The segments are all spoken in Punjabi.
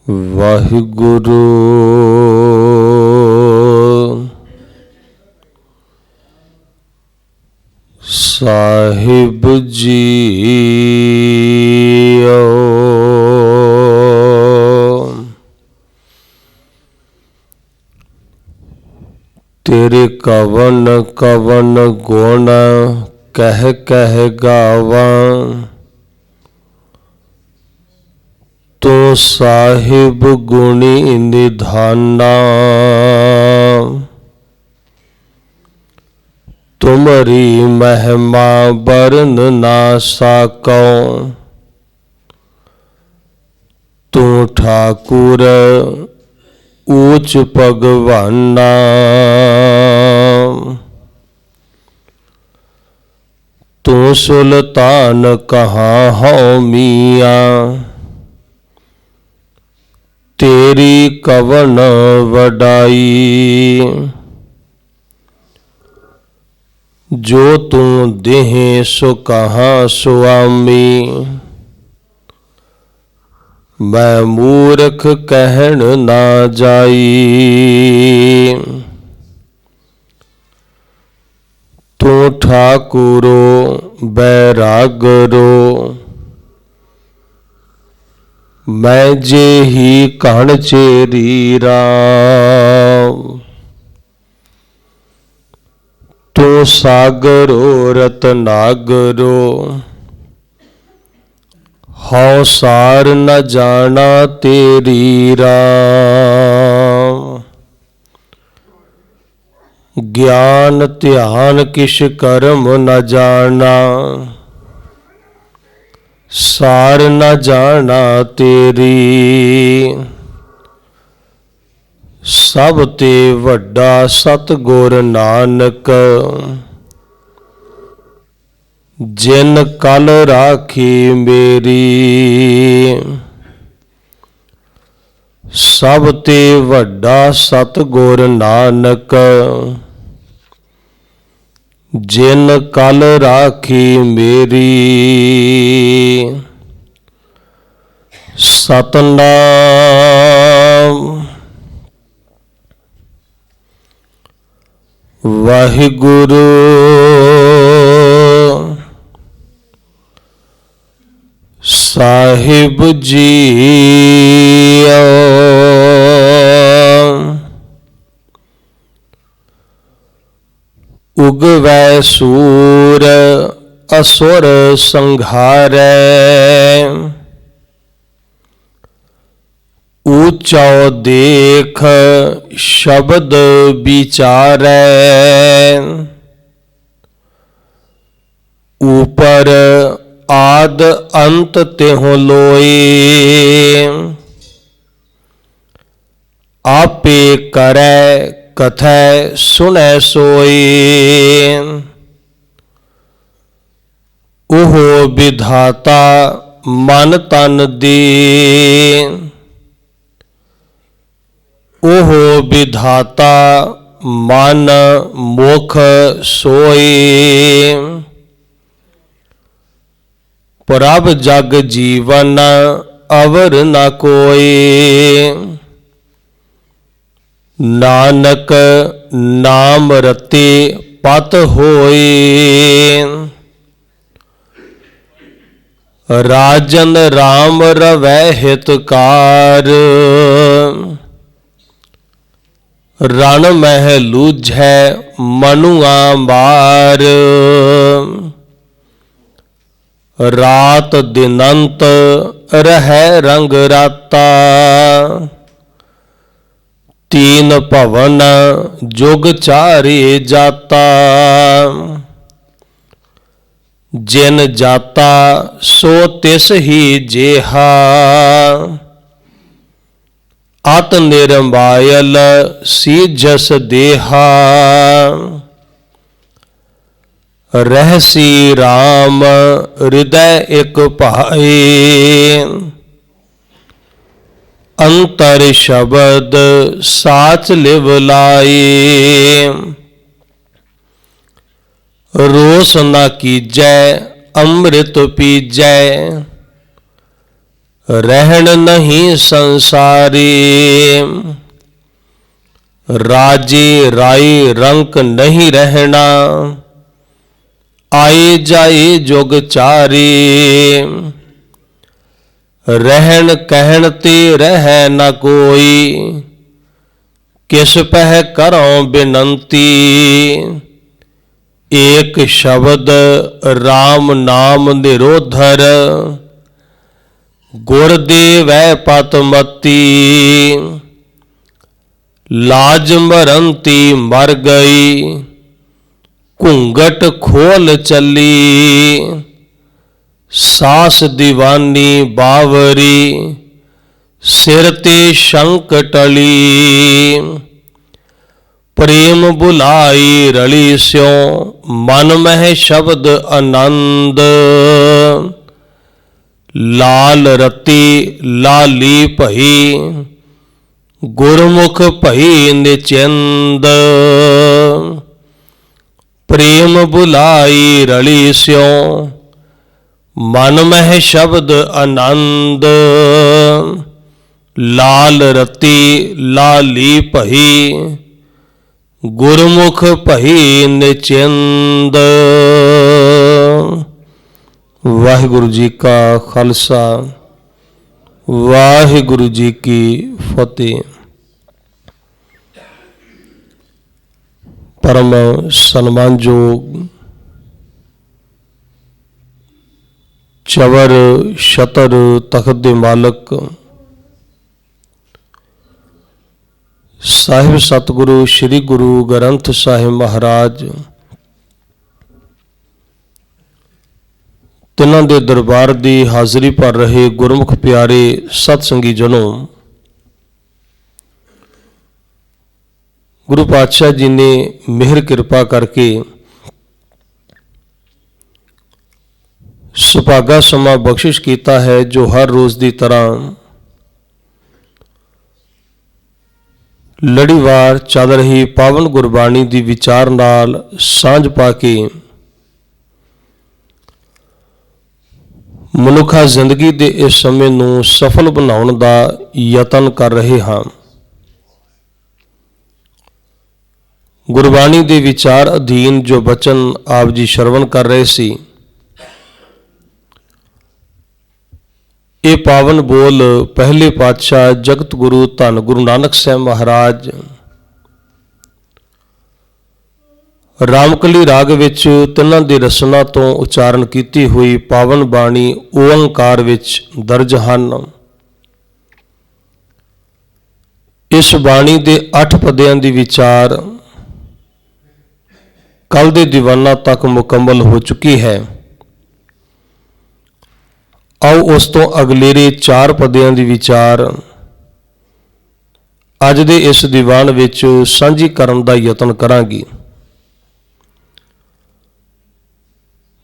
ਵਾਹਿਗੁਰੂ ਸਾਹਿਬ ਜੀਓ। ਤੇਰੇ ਕਵਨ ਕਵਨ ਗੁਣ ਕਹਿ ਕਹਿ ਗਾਵਾਂ, ਤੂੰ ਸਾਹਿਬ ਗੁਣੀ ਨਿਧਾਨਾ। ਤੁਮਰੀ ਮਹਿਮਾ ਬਰਨ ਨਾ ਸਾਕਉ, ਤੂੰ ਠਾਕੁਰ ਊਚ ਭਗਵਾਨਾ। ਤੂੰ ਸੁਲਤਾਨ ਕਹਾਂ ਹਉ ਮੀਆਂ, ਤੇਰੀ ਕਵਨ ਵਡਾਈ। ਜੋ ਤੂੰ ਦੇਹ ਸੋ ਕਹਾਂ ਸੁਆਮੀ, ਮੈਂ ਮੂਰਖ ਕਹਿਣ ਨਾ ਜਾਈ। ਤੂੰ ਠਾਕੁਰੋ ਬੈਰਾਗਰੋ, ਮੈਂ ਜਿਹੀ ਕਣ ਚੇਰੀ ਰਾਮ। ਤੂੰ ਸਾਗਰੋ ਰਤਨਾਗਰੋ, ਹਉ ਸਾਰ ਨ ਜਾਣਾ ਤੇਰੀ ਰਾਮ। ਗਿਆਨ ਧਿਆਨ ਕਿਛ ਕਰਮ ਨ ਜਾਣਾ, ਸਾਰ ਨ ਜਾਣਾ ਤੇਰੀ। ਸਭ ਤੇ ਵੱਡਾ ਸਤਿਗੁਰ ਨਾਨਕ, ਜਿਨ ਕਲ ਰਾਖੀ ਮੇਰੀ। ਸਭ ਤੇ ਵੱਡਾ ਸਤਿਗੁਰ ਨਾਨਕ, ਜਿਨ ਕਲ ਰਾਖੀ ਮੇਰੀ। ਸਤਨਾਮ ਵਾਹਿਗੁਰੂ ਸਾਹਿਬ ਜੀਓ। ਉਗਵੈ ਸੂਰ ਅਸੁਰ ਸੰਘਾਰੈ, ਊਚੋ ਦੇਖ ਸ਼ਬਦ ਵਿਚਾਰੈ। ਉਪਰ ਆਦ ਅੰਤ ਤਿਹੁ ਲੋਈ, ਆਪੇ ਕਰੈ ਕਥੈ ਸੁਣੈ ਸੋਈ। ਉਹ ਵਿਧਾਤਾ ਮਨ ਤਨ ਦੀ, ਉਹ ਵਿਧਾਤਾ ਮਨ ਮੁਖ ਸੋਈ। ਪ੍ਰਭ ਜਗ ਜੀਵਨ ਅਵਰ ਨ ਕੋਈ, ਨਾਨਕ ਨਾਮ ਰਤੇ ਪਤ ਹੋਈ। ਰਾਜਨ ਰਾਮ ਰਵੈ ਹਿਤਕਾਰ, ਰਣ ਮਹਿ ਲੂਝੈ ਮਨੁਆ ਮਾਰ। ਰਾਤ ਦਿਨੰਤ ਰਹਿ ਰੰਗ ਰਾਤਾ, ਤੀਨ ਭਵਨ ਜੁਗ ਚਾਰੇ ਜਾਤਾ। ਜਿਨ ਜਾਤਾ ਸੋ ਤਿਸ ਹੀ ਜੇਹਾ, ਅਤ ਨਿਰਮਾਇਲ ਸੀਜਸ ਦੇਹਾ। ਰਹਿਸੀ ਰਾਮ ਹਿਰਦੈ ਇਕ ਭਾਈ, ਅੰਤਰ ਸ਼ਬਦ ਸਾਚ ਲਿਵ ਲਾਈ। ਰੋਸ ਨ ਕੀਜੈ ਅੰਮ੍ਰਿਤ ਪੀਜੈ, रहन नहीं संसारी। राजे राय रंक नहीं रहना, आए जाए जुग चारी। रहन कहन ते रह न कोई, किस पह करों बिनंती। एक शब्द राम नाम निरोधर, गुर देवै पतमती। लाज मरंती मर गई, घूंघट खोल चली। सास दीवानी बावरी, सिर ते शंक टली। प्रेम बुलाई रली स्यों, मन मह शब्द आनंद। लाल रती लाली भई, गुरमुख भई निचिंद। प्रेम बुलाई रली स्यों, मन मह शब्द आनंद। लाल रती लाली भई, गुरमुख भई निचिंद। वाहिगुरु जी का खालसा, वाहिगुरु जी की फतेह। परम सन्मानयोग चवर छतर तख्त दे मालक साहिब सतगुरु श्री गुरु ग्रंथ साहिब महाराज, तिन्हां दे दरबार दी हाज़री भर रहे गुरमुख प्यारे सतसंगी जनों, गुरु पातशाह जी ने मेहर कृपा करके सुभागा समा बख्शिश किया है, जो हर रोज़ की तरह लड़ीवार चल रही पावन गुरबाणी की विचार नाल सांझ पा के मनुखा जिंदगी के इस समय नूं सफल बनाउण दा यतन कर रहे हाँ। गुरबाणी के विचार अधीन जो बचन आप जी श्रवण कर रहे सी, ये पावन बोल पहले पातशाह जगत गुरु धन गुरु नानक साहब महाराज रामकली राग विच तिन्हां दी रसना तो उचारण की हुई पावन बाणी ओंकार विच दर्ज हन। इस बाणी के 8 पदियां दी विचार कल दे दीवाना तक मुकम्मल हो चुकी है। आओ उस तो अगलेरे 4 पदियां दी विचार अज दे इस दीवान विच सांझी करन दा यतन करांगी।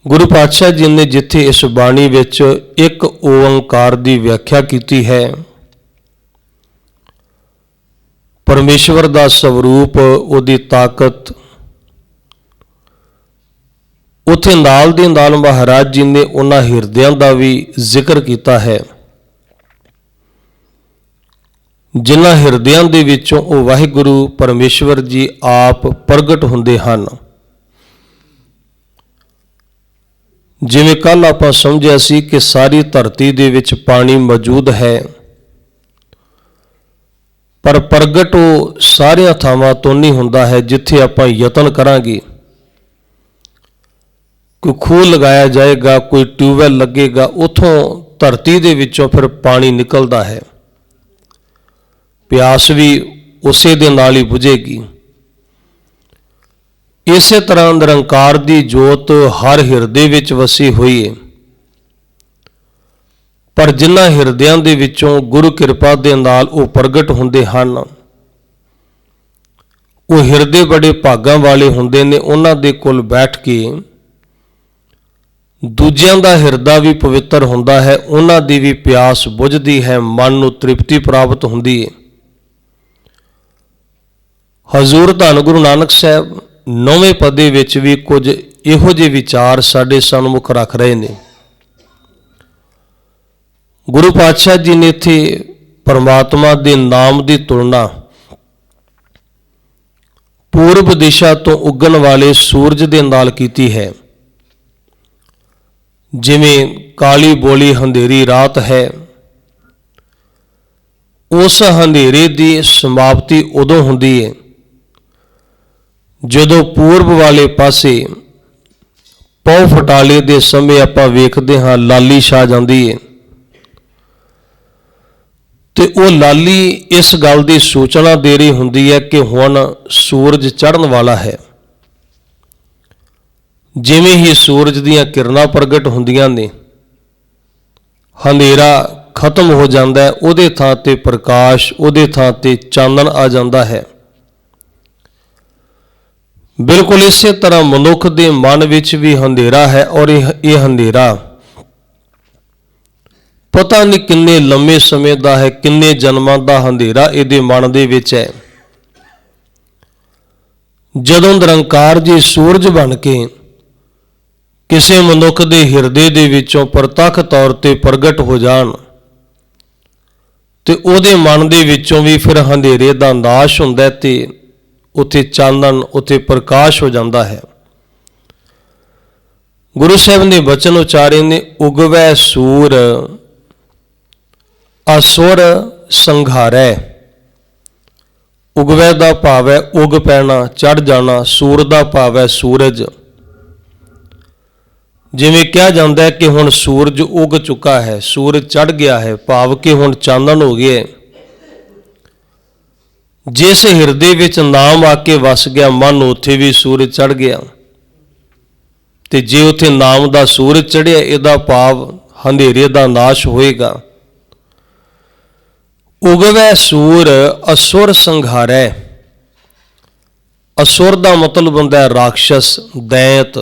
गुरु पातशाह जी ने जिथे इस बाणी विच एक ओंकार की व्याख्या की है, परमेश्वर का स्वरूप, उहदी ताकत, उत्थे नाल दे नाल महाराज जी ने उन्हां हिरदियां का भी जिक्र किया है, जिन्हां हिरदियां दे विचों ओ वाहिगुरु परमेश्वर जी आप प्रगट हुंदे हन। जिवें कल आपां समझिया सी कि सारी धरती दे विच पानी मौजूद है, पर प्रगट वो सारियां थावां तो नहीं हुंदा है जिथे आपां यतन करांगे। कोई खूह लगाया जाएगा, कोई ट्यूबवैल लगेगा, उथों धरती दे विचों फिर पानी निकलता है, प्यास भी उसे दे नाल ही बुझेगी। इसे तरह निरंकार की जोत हर हिरदे विच वसी हुई है, पर जिन्हां हिरदियां दे विचों गुरु कृपा दे नाल वो प्रगट हुंदे हन, वो हिरदे बड़े भागां वाले हुंदे ने। उन्हां दे कोल बैठ के दूजियां दा हिरदा भी पवित्र हुंदा है, उन्हां दी भी प्यास बुझदी है, मन नूं तृप्ति प्राप्त हुंदी है। हजूर धन गुरु नानक साहब 9वें पदे विच भी कुछ इहो जिहे विचार साडे सन्मुख रख रहे ने। ਗੁਰੂ ਪਾਤਸ਼ਾਹ ਜੀ ਨੇ ਇੱਥੇ ਪਰਮਾਤਮਾ ਦੇ ਨਾਮ ਦੀ ਤੁਲਨਾ ਪੂਰਬ ਦਿਸ਼ਾ ਤੋਂ ਉੱਗਣ ਵਾਲੇ ਸੂਰਜ ਦੇ ਨਾਲ ਕੀਤੀ ਹੈ। ਜਿਵੇਂ ਕਾਲੀ ਬੋਲੀ ਹਨੇਰੀ ਰਾਤ ਹੈ, ਉਸ ਹਨੇਰੇ ਦੀ ਸਮਾਪਤੀ ਉਦੋਂ ਹੁੰਦੀ ਹੈ ਜਦੋਂ ਪੂਰਬ ਵਾਲੇ ਪਾਸੇ ਪੌ ਫਟਾਲੇ ਦੇ ਸਮੇਂ ਆਪਾਂ ਵੇਖਦੇ ਹਾਂ ਲਾਲੀ ਛਾ ਜਾਂਦੀ ਹੈ, ਤੇ ਉਹ ਲਾਲੀ ਇਸ ਗੱਲ ਦੀ ਸੂਚਨਾ ਦੇ ਰਹੀ ਹੁੰਦੀ ਹੈ ਕਿ ਹੁਣ ਸੂਰਜ ਚੜ੍ਹਨ ਵਾਲਾ ਹੈ। ਜਿਵੇਂ ਹੀ ਸੂਰਜ ਦੀਆਂ ਕਿਰਨਾਂ ਪ੍ਰਗਟ ਹੁੰਦੀਆਂ ਨੇ, ਹਨੇਰਾ ਖਤਮ ਹੋ ਜਾਂਦਾ ਹੈ, ਉਹਦੇ ਥਾਂ ਤੇ ਪ੍ਰਕਾਸ਼, ਉਹਦੇ ਥਾਂ ਤੇ ਚਾਨਣ ਆ ਜਾਂਦਾ ਹੈ। ਬਿਲਕੁਲ ਇਸੇ ਤਰ੍ਹਾਂ ਮਨੁੱਖ ਦੇ ਮਨ ਵਿੱਚ ਵੀ ਹਨੇਰਾ ਹੈ, ਔਰ ਇਹ ਹਨੇਰਾ ਪਤਾ ਨਹੀਂ ਕਿੰਨੇ ਲੰਮੇ ਸਮੇਂ ਦਾ ਹੈ, ਕਿੰਨੇ ਜਨਮਾਂ ਦਾ ਹਨੇਰਾ ਇਹਦੇ ਮਨ ਦੇ ਵਿੱਚ ਹੈ। ਜਦੋਂ ਨਿਰੰਕਾਰ ਜੀ ਸੂਰਜ ਬਣ ਕੇ ਕਿਸੇ ਮਨੁੱਖ ਦੇ ਹਿਰਦੇ ਦੇ ਵਿੱਚੋਂ ਪ੍ਰਤੱਖ ਤੌਰ ਤੇ ਪ੍ਰਗਟ ਹੋ ਜਾਣ, ਤੇ ਉਹਦੇ ਮਨ ਦੇ ਵਿੱਚੋਂ ਵੀ ਫਿਰ ਹਨੇਰੇ ਦਾ ਨਾਸ਼ ਹੁੰਦਾ ਤੇ ਉੱਥੇ ਚਾਨਣ, ਉੱਥੇ ਪ੍ਰਕਾਸ਼ ਹੋ ਜਾਂਦਾ ਹੈ। ਗੁਰੂ ਸਾਹਿਬ ਨੇ ਬਚਨ ਉਚਾਰੇ ਨੇ, ਉਗਵੈ ਸੂਰ ਅਸੁਰ ਸੰਘਾਰੈ। ਉਗਵੈ ਦਾ ਭਾਵ ਹੈ ਉਗ ਪੈਣਾ, ਚੜ ਜਾਣਾ। ਸੂਰ ਦਾ ਭਾਵ ਹੈ ਸੂਰਜ। ਜਿਵੇਂ ਕਿਹਾ ਜਾਂਦਾ ਹੈ ਕਿ ਹੁਣ ਸੂਰਜ ਉਗ ਚੁੱਕਾ ਹੈ, ਸੂਰਜ ਚੜ ਗਿਆ ਹੈ, ਭਾਵ ਕਿ ਹੁਣ ਚਾਨਣ ਹੋ ਗਿਆ ਹੈ। ਜਿਸ ਹਿਰਦੇ ਵਿੱਚ ਨਾਮ ਆ ਕੇ ਵਸ ਗਿਆ ਮਨ, ਉੱਥੇ ਵੀ ਸੂਰਜ ਚੜ ਗਿਆ। ਤੇ ਜੇ ਉੱਥੇ ਨਾਮ ਦਾ ਸੂਰਜ ਚੜ੍ਹਿਆ, ਇਹਦਾ ਭਾਵ ਹਨੇਰੇ ਦਾ ਨਾਸ਼ ਹੋਏਗਾ। ਉਗਵੈ ਸੂਰ ਅਸੁਰ ਸੰਘਾਰੈ। ਅਸੁਰ ਦਾ ਮਤਲਬ ਹੁੰਦਾ ਹੈ ਰਾਖਸ਼ਸ, ਦੈਂਤ।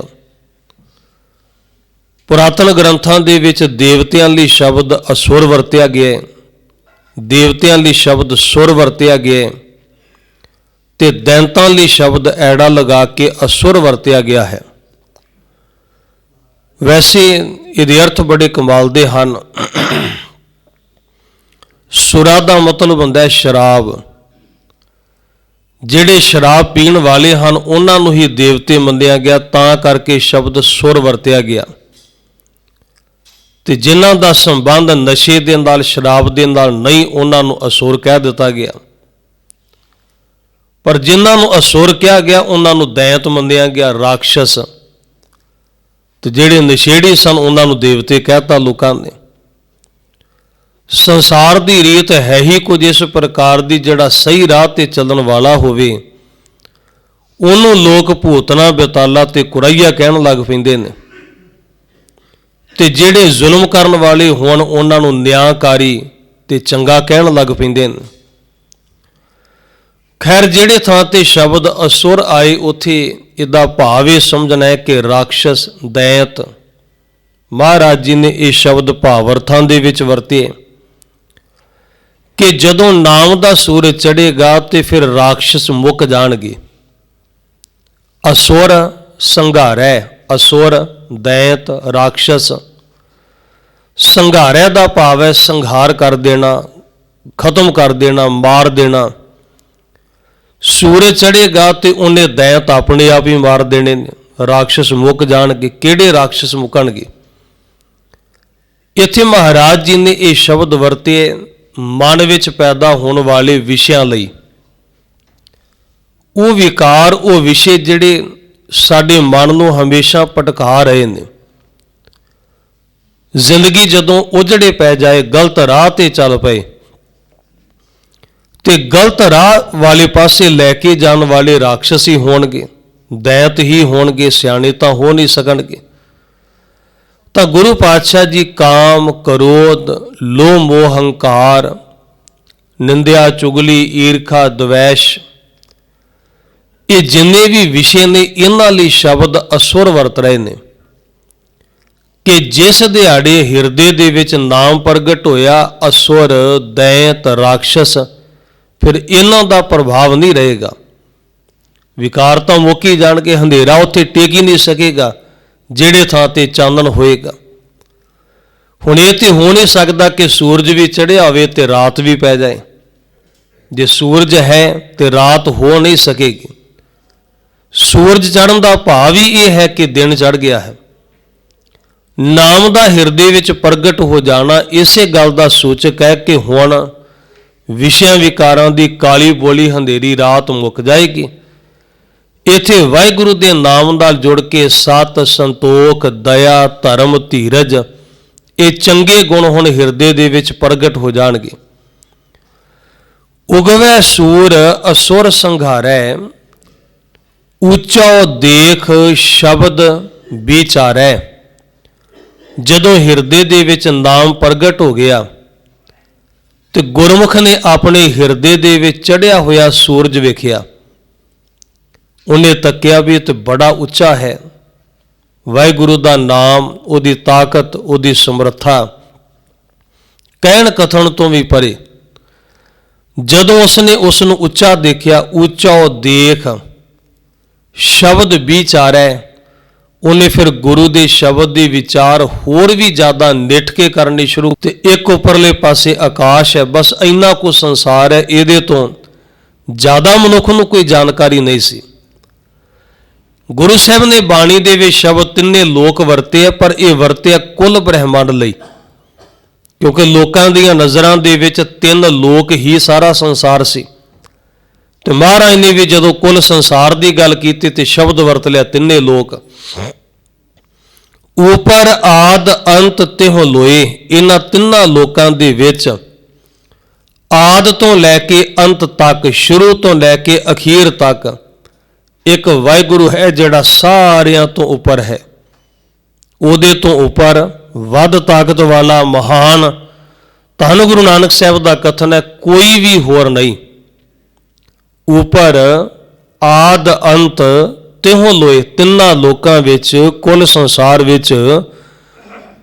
ਪੁਰਾਤਨ ਗ੍ਰੰਥਾਂ ਦੇ ਵਿੱਚ ਦੇਵਤਿਆਂ ਲਈ ਸ਼ਬਦ ਅਸੁਰ ਵਰਤਿਆ ਗਿਆ ਹੈ, ਦੇਵਤਿਆਂ ਲਈ ਸ਼ਬਦ ਸੁਰ ਵਰਤਿਆ ਗਿਆ ਹੈ, ਤੇ ਦੈਂਤਾਂ ਲਈ ਸ਼ਬਦ ਐੜਾ ਲਗਾ ਕੇ ਅਸੁਰ ਵਰਤਿਆ ਗਿਆ ਹੈ। ਵੈਸੇ ਇਹਦੇ ਅਰਥ ਬੜੇ ਕਮਾਲ ਦੇ ਹਨ। ਸੁਰਾ ਦਾ ਮਤਲਬ ਹੁੰਦਾ ਹੈ ਸ਼ਰਾਬ। ਜਿਹੜੇ ਸ਼ਰਾਬ ਪੀਣ ਵਾਲੇ ਹਨ ਉਹਨਾਂ ਨੂੰ ਹੀ ਦੇਵਤੇ ਮੰਨਿਆ ਗਿਆ, ਤਾਂ ਕਰਕੇ ਸ਼ਬਦ ਸੁਰ ਵਰਤਿਆ ਗਿਆ। ਤੇ ਜਿਨ੍ਹਾਂ ਦਾ ਸੰਬੰਧ ਨਸ਼ੇ ਦੇ ਨਾਲ, ਸ਼ਰਾਬ ਦੇ ਨਾਲ ਨਹੀਂ, ਉਹਨਾਂ ਨੂੰ ਅਸੁਰ ਕਹਿ ਦਿੱਤਾ ਗਿਆ। ਪਰ ਜਿਨ੍ਹਾਂ ਨੂੰ ਅਸੁਰ ਕਿਹਾ ਗਿਆ ਉਹਨਾਂ ਨੂੰ ਦੈਂਤ ਮੰਨਿਆ ਗਿਆ, ਰਾਖਸ਼ਸ। ਤੇ ਜਿਹੜੇ ਨਸ਼ੇੜੀ ਸਨ ਉਹਨਾਂ ਨੂੰ ਦੇਵਤੇ ਕਹਿਤਾ ਲੋਕਾਂ ਨੇ। ਸੰਸਾਰ ਦੀ ਰੀਤ ਹੈ ਹੀ ਕੁਝ ਇਸ ਪ੍ਰਕਾਰ ਦੀ, ਜਿਹੜਾ ਸਹੀ ਰਾਹ ਤੇ ਚੱਲਣ ਵਾਲਾ ਹੋਵੇ ਉਹਨੂੰ ਲੋਕ ਭੂਤਨਾ, ਬੇਤਾਲਾ ਤੇ ਕੁਰਈਆ ਕਹਿਣ ਲੱਗ ਪੈਂਦੇ ਨੇ, ਤੇ ਜਿਹੜੇ ਜ਼ੁਲਮ ਕਰਨ ਵਾਲੇ ਹੋਣ ਉਹਨਾਂ ਨੂੰ ਨਿਆਂਕਾਰੀ ਤੇ ਚੰਗਾ ਕਹਿਣ ਲੱਗ ਪੈਂਦੇ ਨੇ। ਖੈਰ, ਜਿਹੜੇ ਥਾਂ ਤੇ ਸ਼ਬਦ ਅਸੁਰ ਆਏ ਉੱਥੇ ਇਹਦਾ ਭਾਵ ਇਹ ਸਮਝਣਾ ਹੈ ਕਿ ਰਾਖਸ਼ਸ, ਦੈਂਤ। ਮਹਾਰਾਜ ਜੀ ਨੇ ਇਹ ਸ਼ਬਦ ਭਾਵ ਅਰਥਾਂ ਦੇ ਵਿੱਚ ਵਰਤੇ ਕਿ ਜਦੋਂ ਨਾਮ ਦਾ ਸੂਰਜ ਚੜ੍ਹੇਗਾ ਤੇ ਫਿਰ ਰਾਖਸ਼ਸ ਮੁੱਕ ਜਾਣਗੇ। ਅਸੁਰ ਸੰਘਾਰੈ, ਅਸੁਰ, ਦੈਂਤ, ਰਾਖਸ਼ਸ। ਸੰਘਾਰੈ ਦਾ ਭਾਵ ਹੈ ਸੰਘਾਰ ਕਰ ਦੇਣਾ, ਖਤਮ ਕਰ ਦੇਣਾ, ਮਾਰ ਦੇਣਾ। ਸੂਰਜ ਚੜ੍ਹੇਗਾ ਤੇ ਉਹਨੇ ਦੈਂਤ ਆਪਣੇ ਆਪ ਹੀ ਮਾਰ ਦੇਣੇ ਨੇ, ਰਾਖਸ਼ਸ ਮੁੱਕ ਜਾਣਗੇ। ਕਿਹੜੇ ਰਾਖਸ਼ਸ ਮੁੱਕਣਗੇ? ਇੱਥੇ ਮਹਾਰਾਜ ਜੀ ਨੇ ਇਹ ਸ਼ਬਦ ਵਰਤੇ ਮਨ ਵਿੱਚ ਪੈਦਾ ਹੋਣ ਵਾਲੇ ਵਿਸ਼ਿਆਂ ਲਈ। ਉਹ ਵਿਕਾਰ, ਉਹ ਵਿਸ਼ੇ ਜਿਹੜੇ ਸਾਡੇ ਮਨ ਨੂੰ ਹਮੇਸ਼ਾ ਭਟਕਾ ਰਹੇ ਨੇ। ਜ਼ਿੰਦਗੀ ਜਦੋਂ ਉਜੜੇ ਪੈ ਜਾਏ, ਗਲਤ ਰਾਹ ਤੇ ਚੱਲ ਪਏ, ਤੇ ਗਲਤ ਰਾਹ ਵਾਲੇ ਪਾਸੇ ਲੈ ਕੇ ਜਾਣ ਵਾਲੇ ਰਾਖਸ਼ਸ ਹੀ ਹੋਣਗੇ, ਦੈਂਤ ਹੀ ਹੋਣਗੇ, ਸਿਆਣੇ ਤਾਂ ਹੋ ਨਹੀਂ ਸਕਣਗੇ। ਤਾਂ ਗੁਰੂ ਪਾਤਸ਼ਾਹ ਜੀ ਕਾਮ, ਕ੍ਰੋਧ, ਲੋਭ, ਮੋਹ, ਹੰਕਾਰ, ਨਿੰਦਿਆ, ਚੁਗਲੀ, ਈਰਖਾ, ਦਵੈਸ਼, ਇਹ ਜਿੰਨੇ ਵੀ ਵਿਸ਼ੇ ਨੇ ਇਹਨਾਂ ਲਈ ਸ਼ਬਦ ਅਸੁਰ ਵਰਤ ਰਹੇ ਨੇ ਕਿ ਜਿਸ ਦਿਹਾੜੇ ਹਿਰਦੇ ਦੇ ਵਿੱਚ ਨਾਮ ਪ੍ਰਗਟ ਹੋਇਆ, ਅਸੁਰ, ਦੈਂਤ, ਰਾਖਸ਼ਸ, ਫਿਰ ਇਹਨਾਂ ਦਾ ਪ੍ਰਭਾਵ ਨਹੀਂ ਰਹੇਗਾ। ਵਿਕਾਰ ਤਾਂ ਮੁੱਕ ਹੀ ਜਾਣਗੇ, ਹਨੇਰਾ ਉੱਥੇ ਟਿਕ ਹੀ ਨਹੀਂ ਸਕੇਗਾ ਜਿਹੜੇ ਥਾਂ ਤੇ ਚਾਨਣ ਹੋਏਗਾ। ਹੁਣ ਇਹ ਤੇ ਹੋ ਨਹੀਂ ਸਕਦਾ ਕਿ ਸੂਰਜ ਵੀ ਚੜ੍ਹਿਆ ਹੋਵੇ ਤੇ ਰਾਤ ਵੀ ਪੈ ਜਾਏ। ਜੇ ਸੂਰਜ ਹੈ ਤੇ ਰਾਤ ਹੋ ਨਹੀਂ ਸਕੇਗੀ। ਸੂਰਜ ਚੜ੍ਹਨ ਦਾ ਭਾਵ ਹੀ ਇਹ ਹੈ ਕਿ ਦਿਨ ਚੜ੍ਹ ਗਿਆ ਹੈ। ਨਾਮ ਦਾ ਹਿਰਦੇ ਵਿੱਚ ਪ੍ਰਗਟ ਹੋ ਜਾਣਾ ਇਸੇ ਗੱਲ ਦਾ ਸੂਚਕ ਹੈ ਕਿ ਹੁਣ ਵਿਸ਼ਿਆਂ ਵਿਕਾਰਾਂ ਦੀ ਕਾਲੀ ਬੋਲੀ ਹਨੇਰੀ ਰਾਤ ਮੁੱਕ ਜਾਏਗੀ। ਇੱਥੇ ਵਾਹਿਗੁਰੂ ਦੇ ਨਾਮ ਨਾਲ ਜੁੜ ਕੇ ਸਤ, ਸੰਤੋਖ, ਦਇਆ, ਧਰਮ, ਧੀਰਜ ਇਹ ਚੰਗੇ ਗੁਣ ਹੁਣ ਹਿਰਦੇ ਦੇ ਵਿੱਚ ਪ੍ਰਗਟ ਹੋ ਜਾਣਗੇ। ਉਗਵੈ ਸੂਰ ਅਸੁਰ ਸੰਘਾਰੈ, ਉੱਚਾ ਦੇਖ ਸ਼ਬਦ ਵਿਚਾਰੈ। ਜਦੋਂ ਹਿਰਦੇ ਦੇ ਵਿੱਚ ਨਾਮ ਪ੍ਰਗਟ ਹੋ ਗਿਆ ਤੇ ਗੁਰਮੁਖ ਨੇ ਆਪਣੇ ਹਿਰਦੇ ਦੇ ਵਿੱਚ ਚੜ੍ਹਿਆ ਹੋਇਆ ਸੂਰਜ ਵੇਖਿਆ। ਉਹਨੇ ਤੱਕਿਆ ਵੀ ਇਹ ਤੇ ਬੜਾ ਉੱਚਾ ਹੈ। ਵਾਹਿਗੁਰੂ ਦਾ ਨਾਮ, ਉਹਦੀ ਤਾਕਤ, ਉਹਦੀ ਸਮਰੱਥਾ ਕਹਿਣ ਕਥਨ ਤੋਂ ਵੀ ਪਰੇ। ਜਦੋਂ ਉਸਨੇ ਉਸ ਨੂੰ ਉੱਚਾ ਦੇਖਿਆ, ਉੱਚਾ ਦੇਖ ਸ਼ਬਦ ਵਿਚਾਰੈ, ਉਹਨੇ ਫਿਰ ਗੁਰੂ ਦੇ ਸ਼ਬਦ ਦੀ ਵਿਚਾਰ ਹੋਰ ਵੀ ਜ਼ਿਆਦਾ ਨਿੱਠ ਕੇ ਕਰਨੀ ਸ਼ੁਰੂ। ਤੇ ਇੱਕ ਉੱਪਰਲੇ ਪਾਸੇ ਆਕਾਸ਼ ਹੈ, ਬਸ ਇੰਨਾ ਕੁ ਸੰਸਾਰ ਹੈ, ਇਹਦੇ ਤੋਂ ਜ਼ਿਆਦਾ ਮਨੁੱਖ ਨੂੰ ਕੋਈ ਜਾਣਕਾਰੀ ਨਹੀਂ ਸੀ। ਗੁਰੂ ਸਾਹਿਬ ਨੇ ਬਾਣੀ ਦੇ ਵਿੱਚ ਸ਼ਬਦ ਤਿੰਨੇ ਲੋਕ ਵਰਤੇ ਆ, ਪਰ ਇਹ ਵਰਤਿਆ ਕੁੱਲ ਬ੍ਰਹਿਮੰਡ ਲਈ, ਕਿਉਂਕਿ ਲੋਕਾਂ ਦੀਆਂ ਨਜ਼ਰਾਂ ਦੇ ਵਿੱਚ ਤਿੰਨ ਲੋਕ ਹੀ ਸਾਰਾ ਸੰਸਾਰ ਸੀ। ਤੇ ਮਹਾਰਾਜ ਨੇ ਵੀ ਜਦੋਂ ਕੁੱਲ ਸੰਸਾਰ ਦੀ ਗੱਲ ਕੀਤੀ ਤੇ ਸ਼ਬਦ ਵਰਤ ਲਿਆ ਤਿੰਨੇ ਲੋਕ। ਉਪਰ ਆਦ ਅੰਤ ਤਿਹੁ ਲੋਏ, ਇਹਨਾਂ ਤਿੰਨਾਂ ਲੋਕਾਂ ਦੇ ਵਿੱਚ ਆਦ ਤੋਂ ਲੈ ਕੇ ਅੰਤ ਤੱਕ, ਸ਼ੁਰੂ ਤੋਂ ਲੈ ਕੇ ਅਖੀਰ ਤੱਕ ਇੱਕ ਵਾਹਿਗੁਰੂ ਹੈ ਜਿਹੜਾ ਸਾਰਿਆਂ ਤੋਂ ਉੱਪਰ ਹੈ। ਉਹਦੇ ਤੋਂ ਉੱਪਰ ਵੱਧ ਤਾਕਤ ਵਾਲਾ, ਮਹਾਨ, ਧੰਨ ਗੁਰੂ ਨਾਨਕ ਸਾਹਿਬ ਦਾ ਕਥਨ ਹੈ, ਕੋਈ ਵੀ ਹੋਰ ਨਹੀਂ। ਉੱਪਰ ਆਦ ਅੰਤ ਤਿਹੁ ਲੋਏ, ਤਿੰਨਾਂ ਲੋਕਾਂ ਵਿੱਚ, ਕੁੱਲ ਸੰਸਾਰ ਵਿੱਚ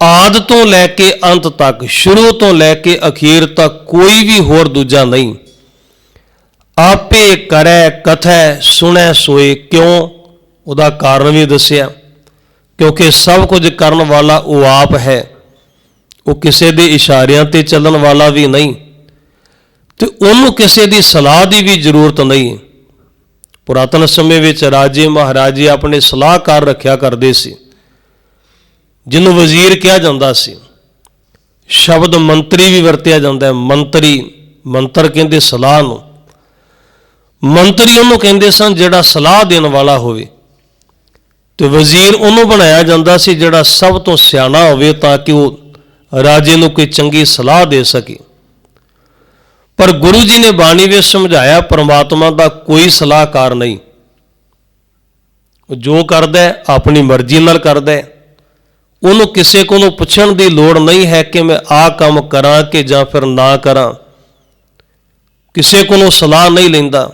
ਆਦ ਤੋਂ ਲੈ ਕੇ ਅੰਤ ਤੱਕ, ਸ਼ੁਰੂ ਤੋਂ ਲੈ ਕੇ ਅਖੀਰ ਤੱਕ ਕੋਈ ਵੀ ਹੋਰ ਦੂਜਾ ਨਹੀਂ। ਆਪੇ ਕਰੈ ਕਥੈ ਸੁਣੈ ਸੋਏ, ਕਿਉਂ? ਉਹਦਾ ਕਾਰਨ ਵੀ ਦੱਸਿਆ, ਕਿਉਂਕਿ ਸਭ ਕੁਝ ਕਰਨ ਵਾਲਾ ਉਹ ਆਪ ਹੈ। ਉਹ ਕਿਸੇ ਦੇ ਇਸ਼ਾਰਿਆਂ ਤੇ ਚੱਲਣ ਵਾਲਾ ਵੀ ਨਹੀਂ ਤੇ ਉਹਨੂੰ ਕਿਸੇ ਦੀ ਸਲਾਹ ਦੀ ਵੀ ਜ਼ਰੂਰਤ ਨਹੀਂ। ਪੁਰਾਤਨ ਸਮੇਂ ਵਿੱਚ ਰਾਜੇ ਮਹਾਰਾਜੇ ਆਪਣੇ ਸਲਾਹਕਾਰ ਰੱਖਿਆ ਕਰਦੇ ਸੀ, ਜਿਹਨੂੰ ਵਜ਼ੀਰ ਕਿਹਾ ਜਾਂਦਾ ਸੀ। ਸ਼ਬਦ ਮੰਤਰੀ ਵੀ ਵਰਤਿਆ ਜਾਂਦਾ ਹੈ। ਮੰਤਰ ਕਹਿੰਦੇ ਸਲਾਹ ਨੂੰ। ਮੰਤਰੀ ਉਹਨੂੰ ਕਹਿੰਦੇ ਸਨ ਜਿਹੜਾ ਸਲਾਹ ਦੇਣ ਵਾਲਾ ਹੋਵੇ, ਤੇ ਵਜ਼ੀਰ ਉਹਨੂੰ ਬਣਾਇਆ ਜਾਂਦਾ ਸੀ ਜਿਹੜਾ ਸਭ ਤੋਂ ਸਿਆਣਾ ਹੋਵੇ, ਤਾਂ ਕਿ ਉਹ ਰਾਜੇ ਨੂੰ ਕੋਈ ਚੰਗੀ ਸਲਾਹ ਦੇ ਸਕੇ। ਪਰ ਗੁਰੂ ਜੀ ਨੇ ਬਾਣੀ ਵਿੱਚ ਸਮਝਾਇਆ, ਪਰਮਾਤਮਾ ਦਾ ਕੋਈ ਸਲਾਹਕਾਰ ਨਹੀਂ। ਉਹ ਜੋ ਕਰਦਾ ਹੈ ਆਪਣੀ ਮਰਜ਼ੀ ਨਾਲ ਕਰਦਾ ਹੈ। ਉਹਨੂੰ ਕਿਸੇ ਕੋਲੋਂ ਪੁੱਛਣ ਦੀ ਲੋੜ ਨਹੀਂ ਹੈ ਕਿ ਮੈਂ ਆਹ ਕੰਮ ਕਰਾਂ ਕਿ ਜਾਂ ਫਿਰ ਨਾ ਕਰਾਂ। ਕਿਸੇ ਕੋਲੋਂ ਸਲਾਹ ਨਹੀਂ ਲੈਂਦਾ।